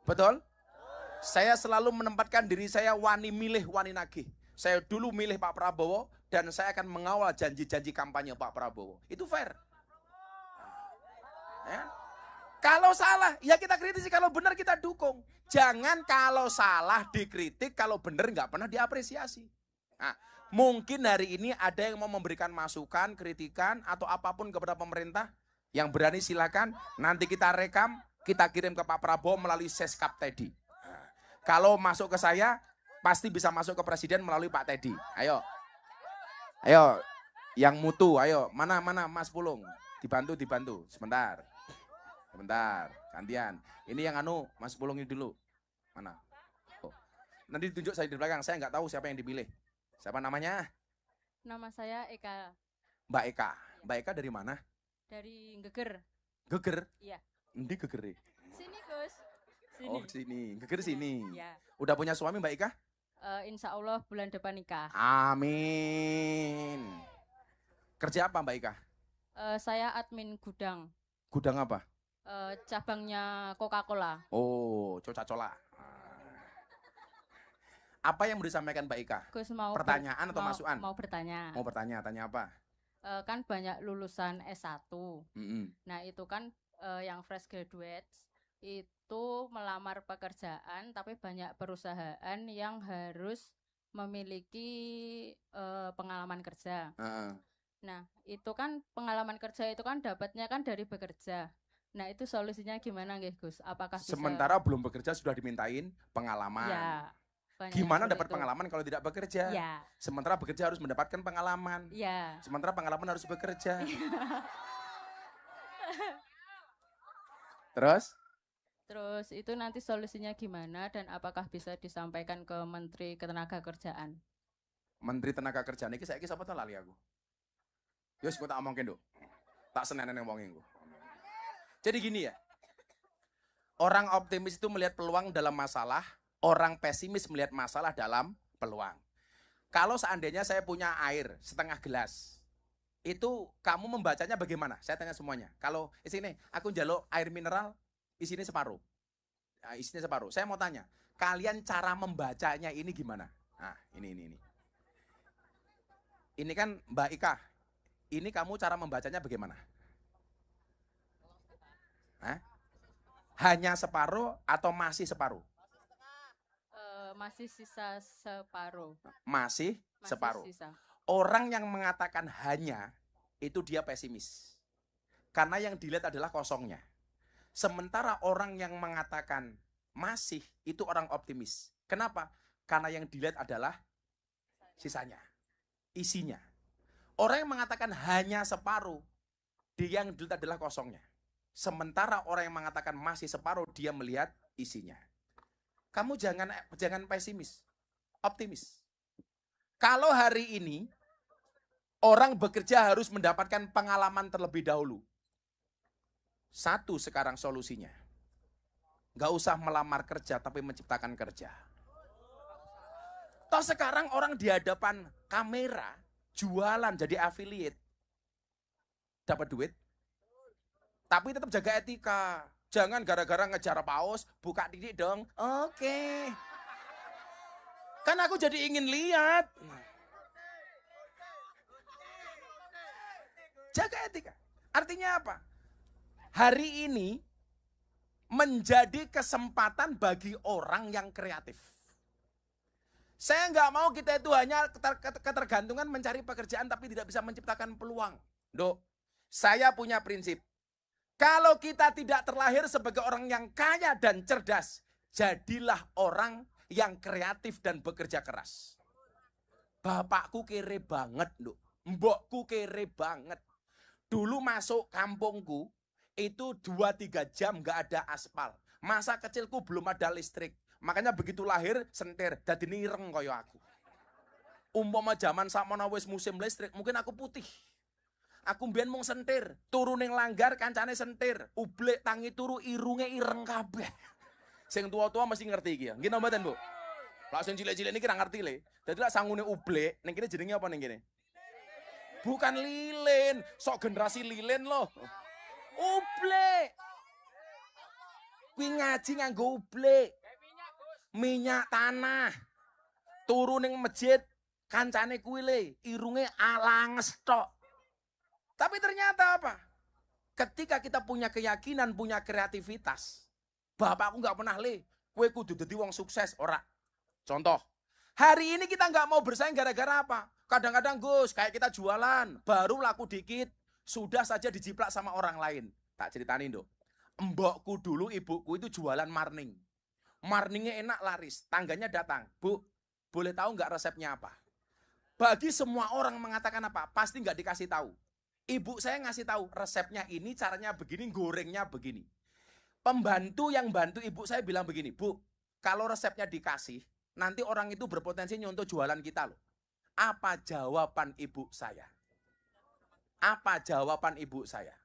Betul? Saya selalu menempatkan diri saya wani milih, wani nagih. Saya dulu milih Pak Prabowo dan saya akan mengawal janji-janji kampanye Pak Prabowo. Itu fair. Ya. Kalau salah, ya kita kritisi. Kalau benar kita dukung. Jangan kalau salah dikritik, kalau benar nggak pernah diapresiasi. Nah, mungkin hari ini ada yang mau memberikan masukan, kritikan, atau apapun kepada pemerintah. Yang berani silakan. Nanti kita rekam, kita kirim ke Pak Prabowo melalui Seskap Teddy. Kalau masuk ke saya, pasti bisa masuk ke Presiden melalui Pak Teddy. Ayo. Ayo, yang mutu, ayo. Mana Mas Pulung? Dibantu. Sebentar, gantian. Ini yang Mas Pulung ini dulu. Mana? Oh. Nanti ditunjuk saya di belakang, saya nggak tahu siapa yang dipilih. Siapa namanya? Nama saya Eka. Mbak Eka. Mbak Eka dari mana? Dari Geger. Geger? Iya. Endi Geger? Sini Gus. Sini. Oh sini, Geger sini. Ya. Udah punya suami Mbak Eka? Insya Allah bulan depan nikah. Amin. Kerja apa Mbak Eka? Saya admin gudang. Gudang apa? Cabangnya Coca-Cola. Oh, coca-cola. Apa yang mau disampaikan Mbak Ika? Gus mau Pertanyaan atau masukan? Mau bertanya. Mau bertanya, tanya apa? Kan banyak lulusan S1. Mm-mm. Nah itu kan yang fresh graduates itu melamar pekerjaan, tapi banyak perusahaan yang harus memiliki pengalaman kerja. Nah itu kan pengalaman kerja itu kan dapatnya kan dari bekerja. Nah itu solusinya gimana nggih Gus? Apakah bisa... Sementara belum bekerja sudah dimintain pengalaman. Ya, gimana dapat pengalaman kalau tidak bekerja? Ya. Sementara bekerja harus mendapatkan pengalaman. Ya. Sementara pengalaman harus bekerja. Terus itu nanti solusinya gimana dan apakah bisa disampaikan ke Menteri Ketenagakerjaan? Menteri Tenaga Kerjaan ini saya sapa to lali aku. Yus kok tak omongke nduk. Tak senenen ngomongin ku. Jadi gini ya. Orang optimis itu melihat peluang dalam masalah, orang pesimis melihat masalah dalam peluang. Kalau seandainya saya punya air setengah gelas, itu kamu membacanya bagaimana? Saya tanya semuanya. Kalau sini aku njaluk air mineral, isinya separuh. Nah, isinya separuh. Saya mau tanya, Kalian cara membacanya ini gimana? Nah, ini. Ini kan Mbak Ika. Ini kamu cara membacanya bagaimana? Hah? Hanya separuh atau masih separuh? Masih sisa separuh. Masih separuh. Sisa. Orang yang mengatakan hanya, itu dia pesimis. Karena yang dilihat adalah kosongnya. Sementara orang yang mengatakan masih, itu orang optimis. Kenapa? Karena yang dilihat adalah sisanya, isinya. Orang yang mengatakan hanya separuh, dia yang dilihat adalah kosongnya. Sementara orang yang mengatakan masih separuh, dia melihat isinya. Kamu jangan pesimis, optimis. Kalau hari ini orang bekerja harus mendapatkan pengalaman terlebih dahulu. Satu sekarang solusinya. Gak usah melamar kerja tapi menciptakan kerja. Toh sekarang orang di hadapan kamera jualan jadi affiliate. Dapat duit. Tapi tetap jaga etika. Jangan gara-gara ngejar paus, buka titik dong. Oke. Kan aku jadi ingin lihat. Jaga etika. Artinya apa? Hari ini menjadi kesempatan bagi orang yang kreatif. Saya nggak mau kita itu hanya ketergantungan mencari pekerjaan tapi tidak bisa menciptakan peluang. Dok, saya punya prinsip. Kalau kita tidak terlahir sebagai orang yang kaya dan cerdas, jadilah orang yang kreatif dan bekerja keras. Bapakku kere banget, Dok. Mbokku kere banget. Dulu masuk kampungku, itu 2-3 jam gak ada aspal. Masa kecilku belum ada listrik. Makanya begitu lahir sentir, dadi nireng kaya aku. Umpama zaman sakmono wis musim listrik, mungkin aku putih. Aku mbiyen mung sentir, turu ning langgar kancane sentir, ublek tangi turu irunge ireng kabeh. Sing tua-tua mesti ngerti iki ya. Nggih napa mboten, Bu? Lah sing cilik-cilik niki ra ngerti le. Dadi lak sangune ublek, ning kene jenenge apa ning kene? Bukan lilin, sok generasi lilin loh. Ublek. Kuwi ngaji nganggo ublek. Minyak tanah. Turu ning masjid kancane kuwi le, irunge alanges tok. Tapi ternyata apa? Ketika kita punya keyakinan, punya kreativitas. Bapakku nggak pernah le, kue kudu dadi wong sukses, ora. Contoh, hari ini kita nggak mau bersaing gara-gara apa? Kadang-kadang Gus, kayak kita jualan, baru laku dikit, sudah saja dijiplak sama orang lain. Tak ceritanin dong. Mbokku dulu, ibuku itu jualan marning. Marningnya enak laris, tangganya datang. Bu, boleh tahu nggak resepnya apa? Bagi semua orang mengatakan apa? Pasti nggak dikasih tahu. Ibu saya ngasih tahu resepnya ini, caranya begini, gorengnya begini. Pembantu yang bantu ibu saya bilang begini, Bu, kalau resepnya dikasih, nanti orang itu berpotensi nyontoh jualan kita loh. Apa jawaban ibu saya? Apa jawaban ibu saya?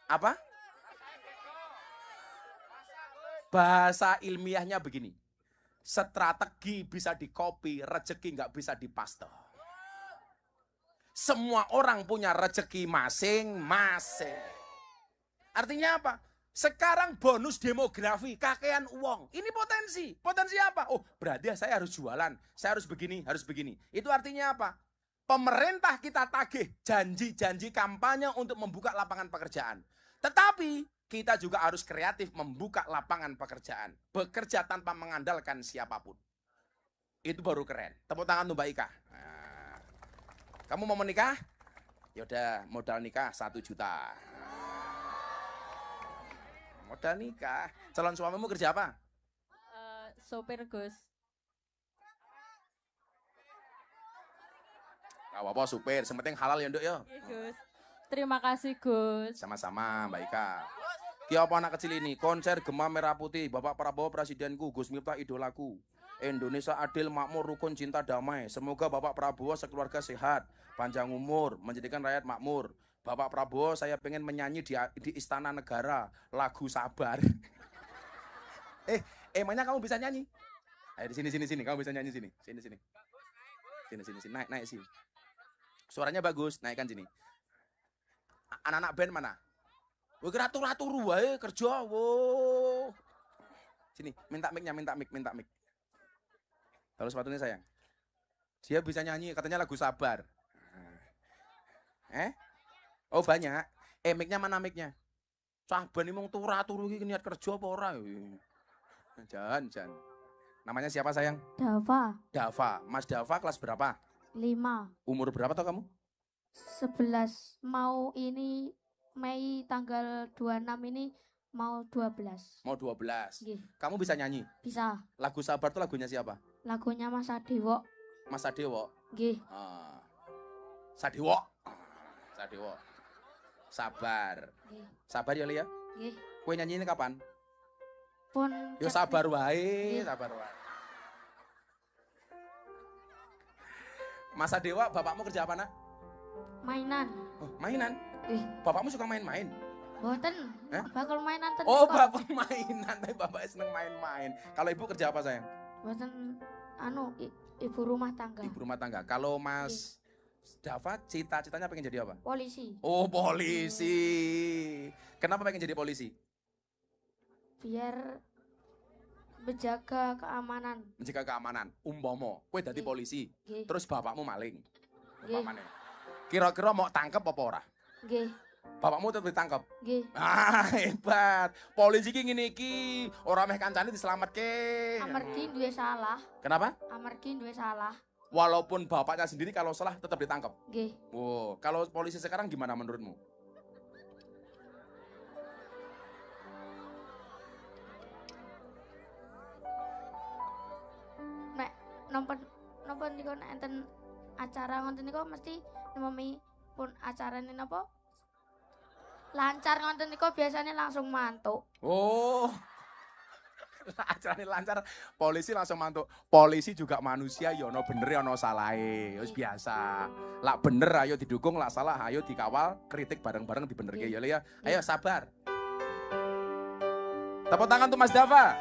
Apa? Bahasa ilmiahnya begini. Strategi bisa di-copy, rezeki nggak bisa dipaste. Semua orang punya rezeki masing-masing. Artinya apa? Sekarang bonus demografi, kakean uang. Ini potensi. Potensi apa? Oh, berarti saya harus jualan. Saya harus begini, harus begini. Itu artinya apa? Pemerintah kita tagih janji-janji kampanye untuk membuka lapangan pekerjaan. Tetapi kita juga harus kreatif membuka lapangan pekerjaan. Bekerja tanpa mengandalkan siapapun. Itu baru keren. Tepuk tangan untuk Mbak Ika. Nah, kamu mau menikah? Yaudah, modal nikah 1 juta. Modal nikah. Calon suamimu kerja apa? Sopir Gus. Gak apa-apa supir, sementing halal ya Nduk ya. Oke, Gus. Terima kasih Gus. Sama-sama Mbak Ika. Ki apa anak kecil ini? Konser Gema Merah Putih, Bapak Prabowo presidenku, Gus Miftah idolaku. Indonesia adil, makmur, rukun, cinta, damai. Semoga Bapak Prabowo sekeluarga sehat, panjang umur, menjadikan rakyat makmur. Bapak Prabowo saya pengen menyanyi di Istana Negara, lagu Sabar. Emangnya kamu bisa nyanyi? Ayo di sini, kamu bisa nyanyi sini. Sini. Sini, naik sini. Suaranya bagus, naikkan sini. Anak-anak band mana? Wih, turu wae kerja, wo. Sini, minta mic-nya, minta mic. Taruh sepatunya sayang. Dia bisa nyanyi, katanya lagu Sabar. Oh banyak. Mic-nya mana mic-nya? Saban ini mau turu iki niat kerja apa ora? Jangan. Namanya siapa sayang? Dava. Mas Dava kelas berapa? 5. Umur berapa tau kamu? 11. Mau ini Mei tanggal 26 ini mau 12. Mau 12. Nggih, Kamu bisa nyanyi? bisa. Lagu Sabar tuh lagunya siapa? Lagunya Mas Adewo. Mas Sadewo. Nggih. Sadewo. Sadewo. Sabar. Nggih. Sabar ya Lia? Nggih. Kue nyanyi ini kapan? Pun Yo cek- sabar wae, Nggih. sabar wae. Mas Sadewa, bapakmu kerja apa nak? mainan. Oh, mainan. Nggih. Bapakmu suka main-main? Boten. Hah? Bakal mainan ten Oh, kok. bapak mainan, tapi bapaknya seneng main-main. Kalau ibu kerja apa sayang? Boten ibu rumah tangga. Ibu rumah tangga. Kalau Mas Dava, cita-citanya pengen jadi apa? Polisi. Oh, polisi. Kenapa pengen jadi polisi? Biar menjaga keamanan. Menjaga keamanan. Umpomo, kue dadi Nggih. polisi. Nggih. Terus bapakmu maling. Nggih. Umpamane. Kira-kira mau tangkep apa ora? Nggih. Bapakmu tetep ditangkep. Nggih. Hebat. Polisi ki ngene iki, ora meh kancane diselametke. Amargi duwe salah. Kenapa? Amargi duwe salah. Walaupun bapaknya sendiri kalau salah tetap ditangkap. Nggih. Wow, kalau polisi sekarang gimana menurutmu? Nek napa niku nek enten acara ngoten niku mesti nememi pun acarane napa? Lancar ngoten niku biasanya langsung mantuk. Oh. Acaranya lancar, polisi langsung mantuk. Polisi juga manusia, ya ono bener ya ono salahe. Wis biasa. Lak bener ayo didukung, lak salah ayo dikawal, kritik bareng-bareng dibenerke ya Le ya. Ayo sabar. Tepuk tangan untuk Mas Dava.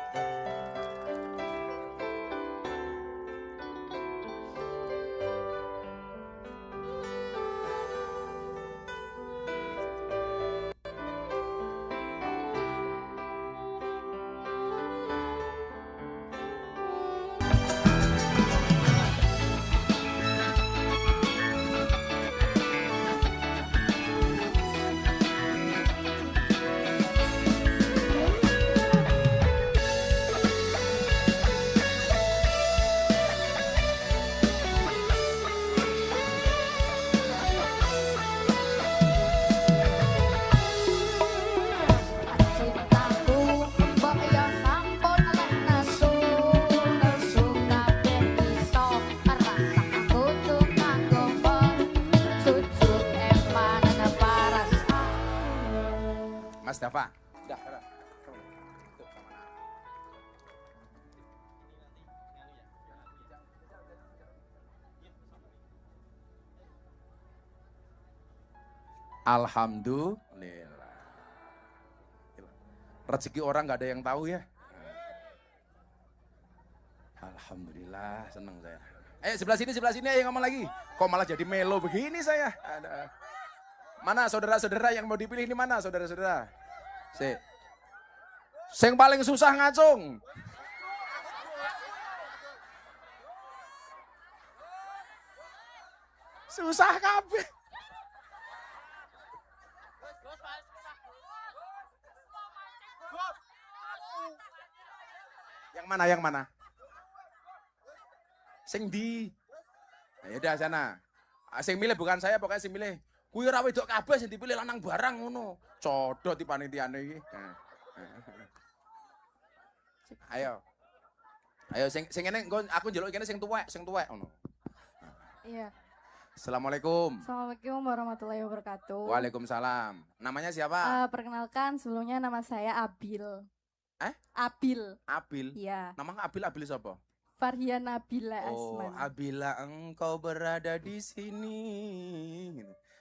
Cintaku mbok yo sampun nesu nesu kabeh iso rasa kudu kanggo mbok sujud eman paras. Mas Dava. Udah. Tuh, sama. Alhamdulillah. Rezeki orang nggak ada yang tahu ya. Alhamdulillah, seneng saya. Sebelah sini ayo ngomong lagi. Kok malah jadi melo begini saya? Ada. Mana saudara-saudara yang mau dipilih ini mana saudara-saudara? Sing paling susah ngacung. Susah kabeh. Yang mana? Sing di. Ya udah sana. Sing milih bukan saya, pokoknya sing milih. Kuwi ora wedok kabeh sing dipilih lanang barang ngono. Codot di panitiane iki. Ayo sing ngene engko aku njaluk kene sing tuwek ngono. Iya. Assalamualaikum. Assalamualaikum warahmatullahi wabarakatuh. Waalaikumsalam. Namanya siapa? Perkenalkan, sebelumnya nama saya Abil. Abil. Abil. Iya. Namanya Abil siapa? Farhian Nabila Oh, Asman. Abila engkau berada di sini.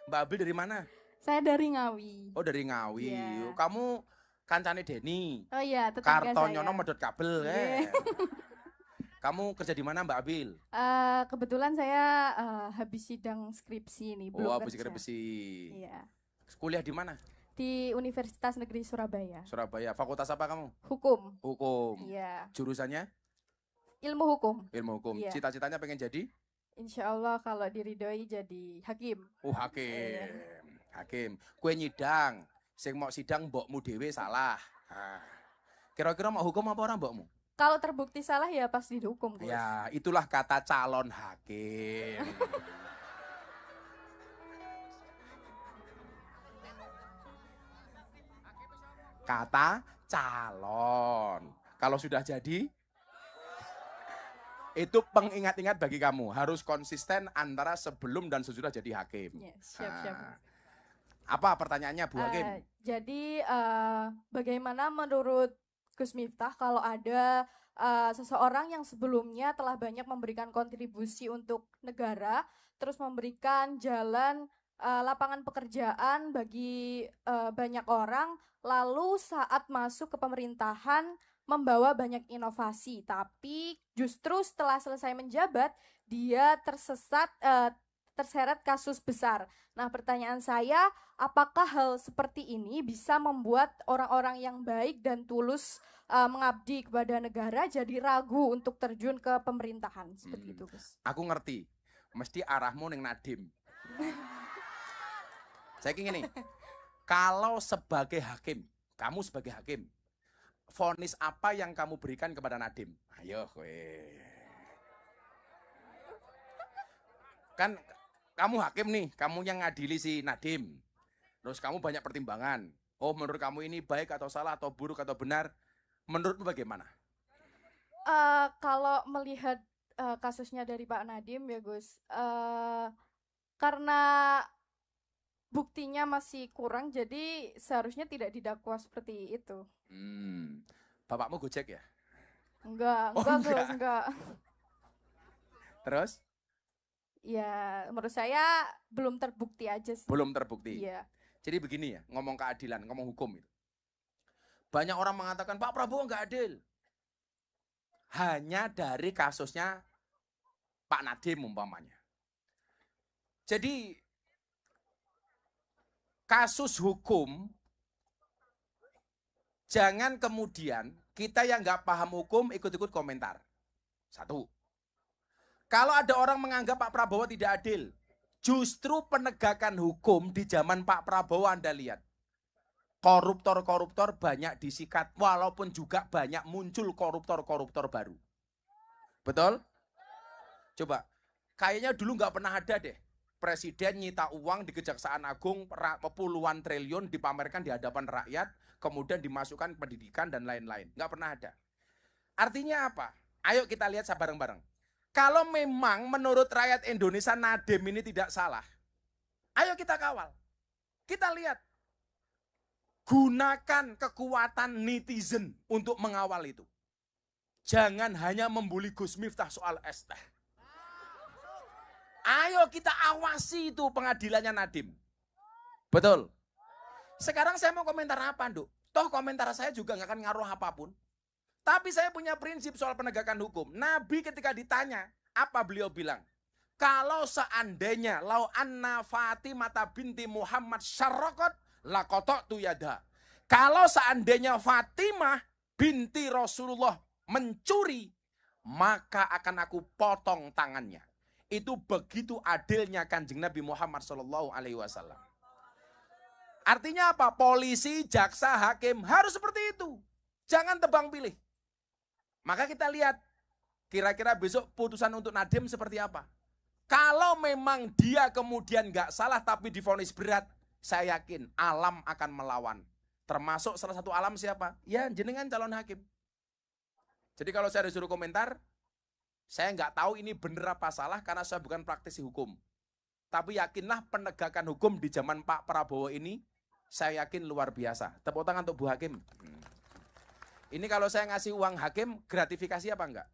Mbak Abil dari mana? Saya dari Ngawi. Oh, dari Ngawi. Iya. Kamu kancane Deni. Oh iya, tetangga Kartonyono saya. medot kabel Iya. Kamu kerja di mana Mbak Abil? Kebetulan saya habis sidang skripsi nih, belum Oh, habis kerja. besi. Iya. Kuliah di mana? Di Di Universitas Negeri Surabaya. Surabaya. Fakultas apa kamu? Hukum. Hukum. Iya. Jurusannya? Ilmu hukum. Ilmu hukum. Iya. Cita-citanya pengen jadi? Insya Allah kalau diridhoi jadi hakim. Hakim. Hakim. Kue nyidang. Sing mau sidang mbokmu dhewe salah. Nah. Kira-kira mau hukum apa orang mbokmu? Kalau terbukti salah ya pasti dihukum, Gus. Ya, itulah kata calon hakim. Kata calon. Kalau sudah jadi, itu pengingat-ingat bagi kamu. Harus konsisten antara sebelum dan sesudah jadi hakim. Ya, siap-siap. Apa pertanyaannya, Bu Hakim? Jadi, bagaimana menurut Gus Miftah kalau ada seseorang yang sebelumnya telah banyak memberikan kontribusi untuk negara, terus memberikan jalan lapangan pekerjaan bagi banyak orang, lalu saat masuk ke pemerintahan membawa banyak inovasi, tapi justru setelah selesai menjabat dia terseret kasus besar. Nah, pertanyaan saya, apakah hal seperti ini bisa membuat orang-orang yang baik dan tulus mengabdi kepada negara jadi ragu untuk terjun ke pemerintahan seperti itu, Gus? Aku ngerti, mesti arahmu neng Nadim. Saya ingin nih, kalau sebagai hakim, kamu sebagai hakim, vonis apa yang kamu berikan kepada Nadim? Ayo, kan kamu hakim nih, kamu yang ngadili si Nadim. Terus kamu banyak pertimbangan. Oh, menurut kamu ini baik atau salah atau buruk atau benar? Menurutmu bagaimana? Kalau melihat kasusnya dari Pak Nadim ya Gus, karena buktinya masih kurang, jadi seharusnya tidak didakwa seperti itu. Bapakmu Gojek ya? Enggak, Gus, enggak. Terus? Ya, menurut saya belum terbukti aja sih. Belum terbukti? Iya. Jadi begini ya, ngomong keadilan, ngomong hukum itu. Banyak orang mengatakan, Pak Prabowo nggak adil. Hanya dari kasusnya Pak Nadiem umpamanya. Jadi, kasus hukum, jangan kemudian kita yang nggak paham hukum ikut-ikut komentar. Satu. Kalau ada orang menganggap Pak Prabowo tidak adil, justru penegakan hukum di zaman Pak Prabowo Anda lihat. Koruptor-koruptor banyak disikat, walaupun juga banyak muncul koruptor-koruptor baru. Betul? Coba, kayaknya dulu nggak pernah ada deh. Presiden nyita uang di Kejaksaan Agung puluhan triliun dipamerkan di hadapan rakyat, kemudian dimasukkan ke pendidikan dan lain-lain. Nggak pernah ada. Artinya apa? Ayo kita lihat bareng-bareng. Kalau memang menurut rakyat Indonesia Nadiem ini tidak salah, ayo kita kawal. Kita lihat. Gunakan kekuatan netizen untuk mengawal itu. Jangan hanya membuli Gus Miftah soal es teh. Ayo kita awasi itu pengadilannya Nadiem. Betul. Sekarang saya mau komentar apa, Nduk? Toh komentar saya juga nggak akan ngaruh apapun. Tapi saya punya prinsip soal penegakan hukum. Nabi ketika ditanya, apa beliau bilang? Kalau seandainya lau anna Fatimah binti Muhammad syarraqat laqata'tu yada. Kalau seandainya Fatimah binti Rasulullah mencuri, maka akan aku potong tangannya. Itu begitu adilnya Kanjeng Nabi Muhammad SAW. Artinya apa? Polisi, jaksa, hakim harus seperti itu. Jangan tebang pilih. Maka kita lihat, kira-kira besok putusan untuk Nadiem seperti apa. Kalau memang dia kemudian nggak salah tapi divonis berat, saya yakin alam akan melawan. Termasuk salah satu alam siapa? Ya jenengan calon hakim. Jadi kalau saya disuruh komentar, saya nggak tahu ini benar apa salah karena saya bukan praktisi hukum. Tapi yakinlah penegakan hukum di zaman Pak Prabowo ini, saya yakin luar biasa. Tepuk tangan untuk Bu Hakim. Ini kalau saya ngasih uang hakim, gratifikasi apa enggak?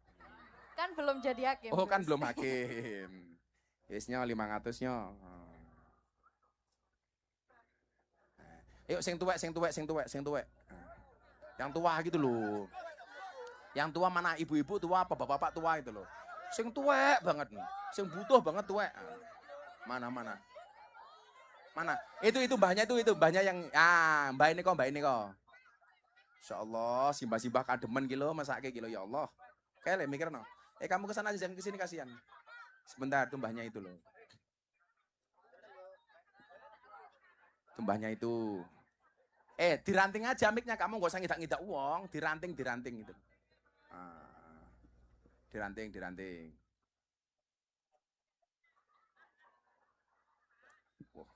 Kan belum jadi hakim. Oh kan belum hakim. Yesnya 500-nya. Yuk sing tuwek. Yang tua gitu loh. Yang tua mana ibu-ibu tua apa bapak-bapak tua itu loh. Sing tuwek banget. Sing butuh banget tuwek. Mana. Mana? Itu mbahnya yang mbak ini kok. Insyaallah simbah-simbah kademen gitu masake gitu ya Allah. Kayak mikir no. Kamu kesana aja jangan kesini kasihan. Sebentar tuh mbahnya itu loh. Tumbahnya itu. Diranting aja mic-nya, kamu gak usah ngidak-ngidak uang, diranting gitu. Diranting. Wah.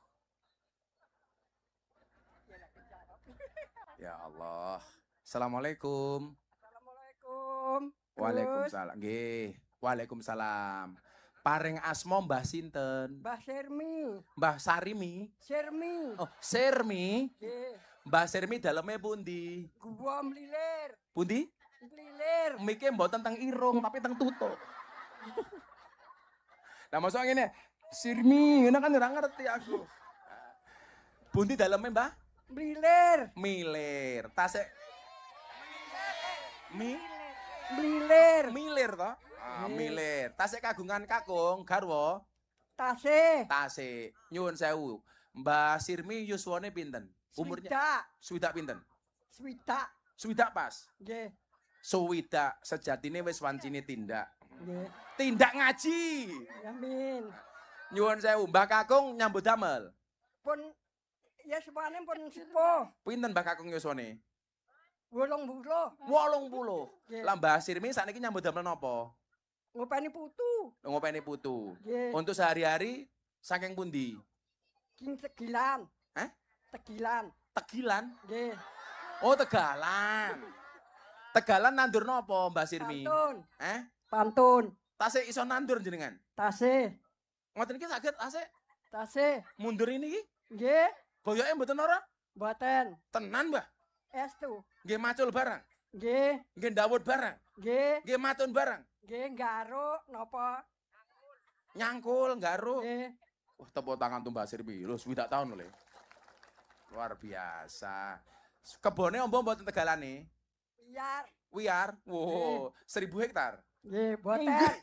Ya Allah. Assalamualaikum. Assalamualaikum. Waalaikumsalam. Nggih. Waalaikumsalam. Paring asmo Mbah sinten? Mbah Sermi. Mbah Sarimi. Sermi. Oh, Sermi. Nggih. Mbah Sermi daleme pundi? Gua mlilir. Pundi? Mlilir. Mike mboten teng irung tapi teng tutuk. Nah, maksudnya ngene, Sirmi, ngene kan ora ngerti aku. Pundi daleme, Mbah? Mlilir. Milir. Tasik Mlilir. milir to? Milir. Tasik kagungan kakung garwa. Tasih. Tasik. Nyuwun sewu. Mbah Sirmi yuswane pinten? Umurnya swidak pinten? Swidak. Swidak pas. Nggih. Swidak sejatine wis wancine tindak. Nggih. Tindak ngaji. Amin. Nyuwun sewu, Mbah Kakung nyambut damel. Pun ya sepane pun sepuh. Pinten Mbah Kakung yuswane? 80. 80. Nggih. Lah Mbah Sirmi sakniki nyambut damel napa? Ngopeni putu. Ngopeni putu. Nggih. Untuk sehari-hari saking pundi? King Tegilan. Hah? Tegilan. Tegilan? Nggih. Oh, Tegalan. Tegalan nandur napa Mbah Sirmi? Pantun. Pantun. Tasik iso nandur jenengan? Tasih. Ngoten iki saged tasik Tasih. mundur ini iki? Nggih. Boyoke mboten ora? Mboten. Tenan, Mbah? Estu. Nggih macul barang? Nggih. Nggih ndawut barang? Nggih. Nggih matun barang? Nggih garuk napa? Nyangkul, garuk. Nggih. Wah, tepuk tangan tuh Mbah Sirmi. Lho, 7 tahun lho. Luar biasa. Kebone ombo mboten tegalane? Biar. Wiar. Wow, 1000 hektar. Nggih, mboten.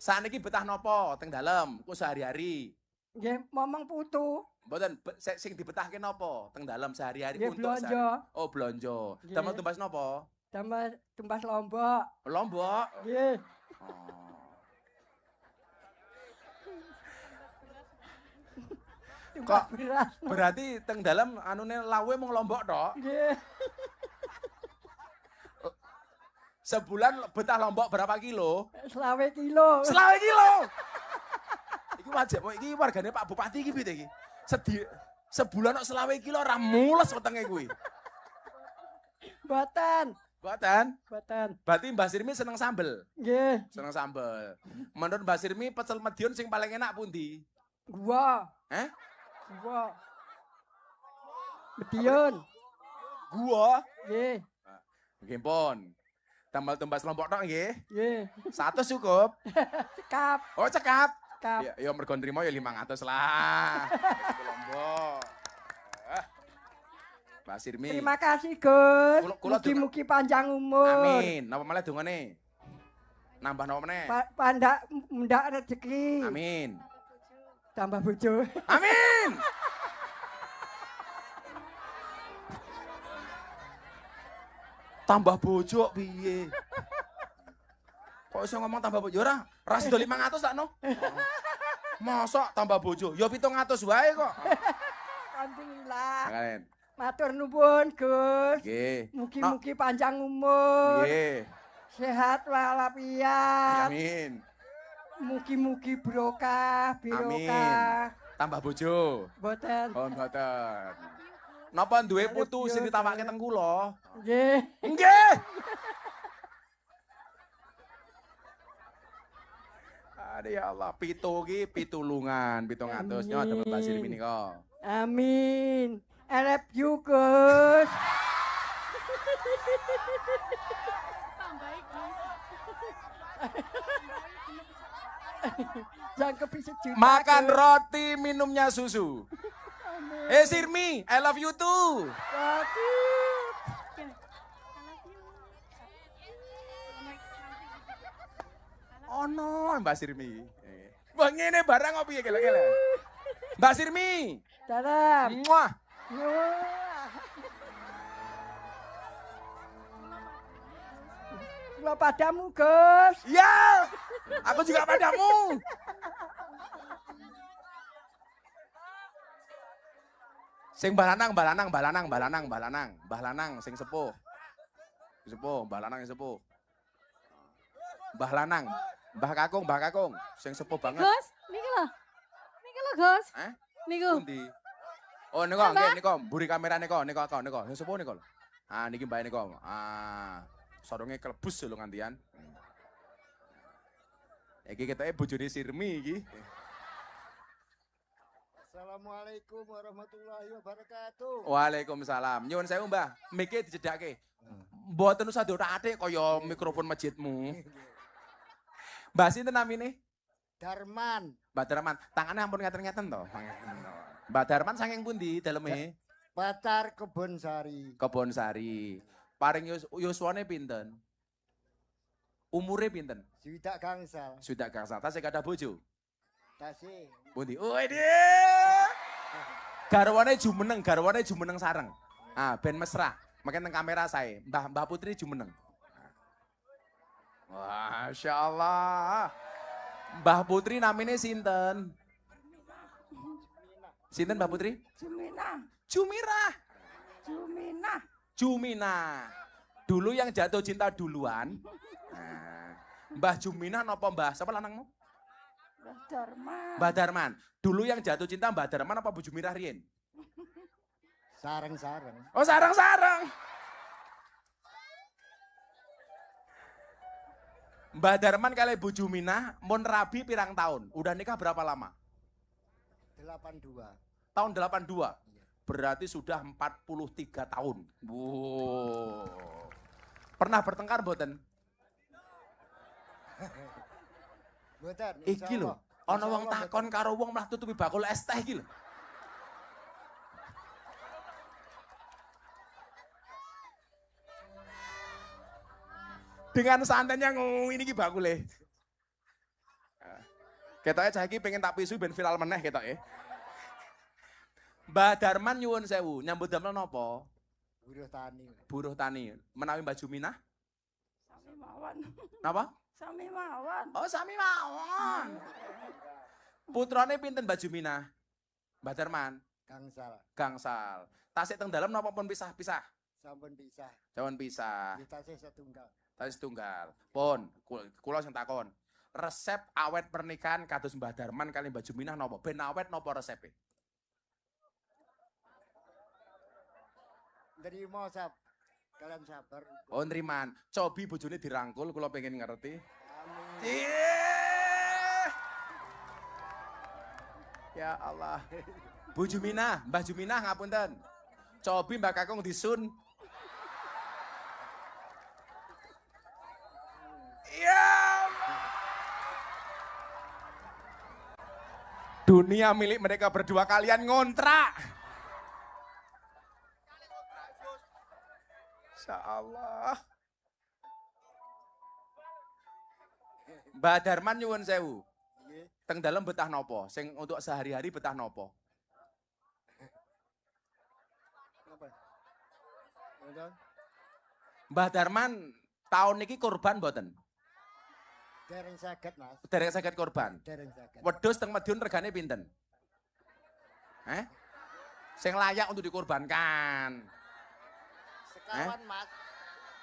Saniki betah napa teng dalem? Ku sehari-hari. Nggih, momong putu. Mboten sing dibetahke napa teng dalem sehari-hari Nggih, untuk blonjo. Oh, blonjo. Nggih. Damel tumbas napa? Damel tumbas lombok. Lombok. Nggih. Oh. Tumbas Kok beras. berarti teng dalem anune lawe mung lombok tok? Nggih. Sebulan betah lombok berapa kilo? 20 kilo. 20 kilo. Iki wajib, iki wargane Pak Bupati iki piye iki? Sebulan kok 20 kilo ora mules wetenge kuwi. Mboten. Mboten? Mboten. Berarti Mbah Sirmi seneng sambel. Nggih. Seneng sambel. Menurut Mbah Sirmi pecel Madiun sing paling enak pundi? Gua. Gua. Medion. Gua. Nggih. Nggih pun. Tambal tumbas lombok tok nggih. Nggih. 100 cukup. Cekap. Oh, cekap. Cekap. Ya mergo nrimo ya 500 lah. Lombok. Mbah Sirmi. Terima kasih, Gus. Kula Mugi-mugi panjang umur. Amin. Napa malah dongane? Nambah napa meneh? Pandak mundak rezeki. Amin. Tambah bojo. Amin. Tambah bojo piye? Kok iso ngomong tambah bojo ora? Ora sida 500 tak no? Mosok tambah bojo? Ya 700 wae kok. Alhamdulillah. Kalian. Matur nuwun, Gus. Nggih. Mugi-mugi panjang umur. Nggih. Sehat walafiat. Amin. Mugi-mugi barokah, Amin. barokah. Tambah bojo. Mboten. Oh, mboten. Napa duwe putu sing ditawake teng kula? Nggih. Nggih. Aduh ya Allah, pitulungan, 700 nyo ada Mbah Sirmi nika. Amin. I love you, Gus. Jangan kepisah juta. Makan Gus. roti, minumnya susu. Sirmi, I love you too. Roti. Oh no, Mbak Sirmi. Wah ngene barang kok piye kele-kele. Mbak Sirmi. Dalam. Muah. Gua padamu, Gus. Ya. Aku juga padamu. Sing balanang sing sepuh. Mbah Lanang sing sepuh. Mbah Lanang, Mbah Kakung, sing sepuh banget. Gus, niki lho, Gus. Eh? Niku. Pundi? Oh, niku nggih niku, mburi kamera niku, sing sepuh niku lho. Ah, niki mbae niku. Ah, sarunge kelebus lho ngantian. Iki ketoke bojone Sirmi iki. Assalamualaikum warahmatullahi wabarakatuh. Waalaikumsalam. Nyuwun sewu, Mbah. Mike dijedake. Mboten usah diotak-atik kaya mikrofon masjidmu. Mbah sinten namine? Darman. Mbah Darman. Tangane ampun ngeten-ngeten to. Mbah Darman saking pundi daleme? Batar Kebon Sari. Kebon Sari. Paring yuswane pinten? Umure pinten? Swidak gangsal. Sudah gangsal. Tasih kathah bojo? Tasih. Pundi? Garwane jumeneng sareng. Ah, ben mesra. Makin teng kamera saya. Mbah Putri jumeneng. Masya Allah. Mbah Putri namanya sinten? Sinten Mbah Putri? Jumina. Dulu yang jatuh cinta duluan. Nah, Mbah Jumina napa Mbah? Siapa lanangmu? Mbah Darman. Dulu yang jatuh cinta Mbah Darman apa Bu Jumirah riyen? Sareng-sareng. Oh, sareng-sareng. Mbah Darman kali Bu Juminah mun rabi pirang tahun? Udah nikah berapa lama? 82. Tahun 82. Berarti sudah 43 tahun. Wow. Pernah bertengkar mboten? Mboten. Iki lho, ana wong takon karo wong malah tutupi bakul es teh iki lho. Dengan santainya ini ki bakule. Ketoke cah iki pengen tak pisu ben viral meneh ketoke. Mbah Darman nyuwun sewu, nyambut damel napa? Buruh tani. Buruh tani. Menawi Mbah Juminah? Sami mawon. Napa? Sami mawon. Oh, sami mawon. Putrane pinten Mbah Juminah? Mbah Darman? Gangsal. Tasik teng dalem napa pun pisah-pisah? Sampun pisah. Sampun pisah. Tasih setunggal. Tasik setunggal. Pun, kula sing takon. Resep awet pernikahan kados Mbah Darman kali Mbah Juminah napa? Ben awet napa resepe? Nrimo kalian sabar. Oh, nriman. Cobi bojone dirangkul kula pengen ngerti. Amin. Ya Allah. Bu Juminah, Mbah Juminah ngapunten. Cobi Mbak Kakung disun. Ya Allah. Dunia milik mereka berdua, kalian ngontrak. Masya Allah. Mbah Darman nyuwun sewu. Teng dalem betah nopo? Sing untuk sehari-hari betah nopo? Mbah Darman tahun niki korban mboten? Dereng saged, Mas. Dereng saged korban. Dereng saged. Wedhus teng Madiun regane pinten? Sing layak untuk dikorbankan. Sekawan, Mas.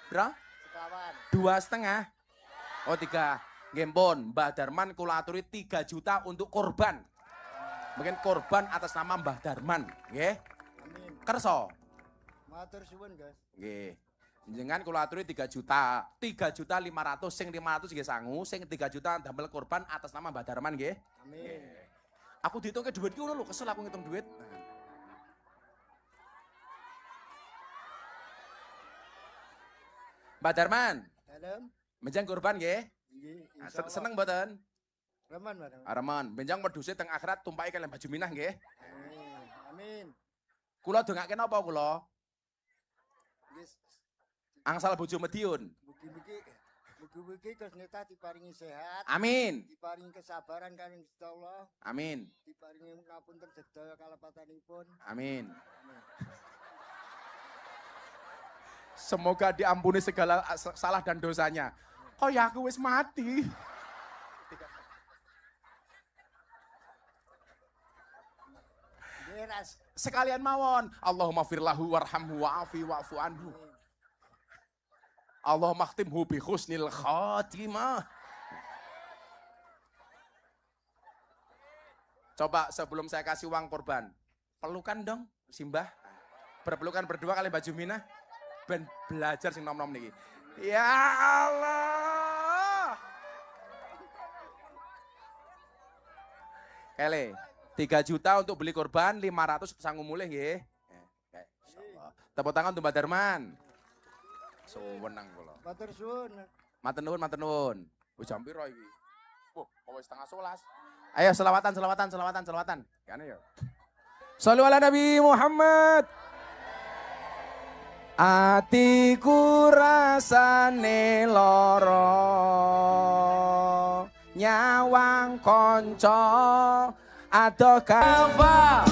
Bro? Sekawan. 2,5. Oh 3. Nggih pun, Mbah Darman kula aturi 3 juta untuk korban. Mungkin korban atas nama Mbah Darman, nggih. Amin. Kerso. Matur suwun, Gus. Nggih. Jenengan kula aturi 3 juta. 3.500.000, sing 500 nggih sangu, sing 3 juta damel korban atas nama Mbah Darman nggih. Amin. Aku dihitungke duit ki ngono lho, kesel aku ngitung duit. Mbah Darman. Dalem. Benjang korban nggih. Nggih, Seneng mboten? Reman, Mas. Remen. Benjang wedhuse teng akhirat tumpaki kalian Mbah Juminah nggih. Amin. Amin. Kula dongake napa kula? Wis Angsal bojo Madiun. Mugi-mugi Gus Miftah diparingi sehat, Amin. diparingi kesabaran kalian Gusti Allah, Amin. diparingi ngapunten sedaya kalepatanipun. Amin. Semoga diampuni segala salah dan dosanya. Kok ya aku wis mati. Beras. Sekalian mawon. Allahumma firlahu warhamhu wa'afi wa'fu anhu. Allahumma khtimhu bi husnil khatimah. Coba sebelum saya kasih uang korban, pelukan dong Simbah. Berpelukan berdua kali Mbak Jumina. Ben belajar sing nom-nom niki. Ya Allah. Kele, 3 juta untuk beli korban, 500 sanggup mulih nggih. Insyaallah. Tepuk tangan untuk Mbak Darman. Suwenang kula. Matur suwun. Matur nuwun, matur nuwun. Wis jam piro iki? Wah, kok wis 10:30. Ayo selawatan. Kene ya. Shallu ala Nabi Muhammad. Atiku rasane lara, nyawang kanca adoh kafa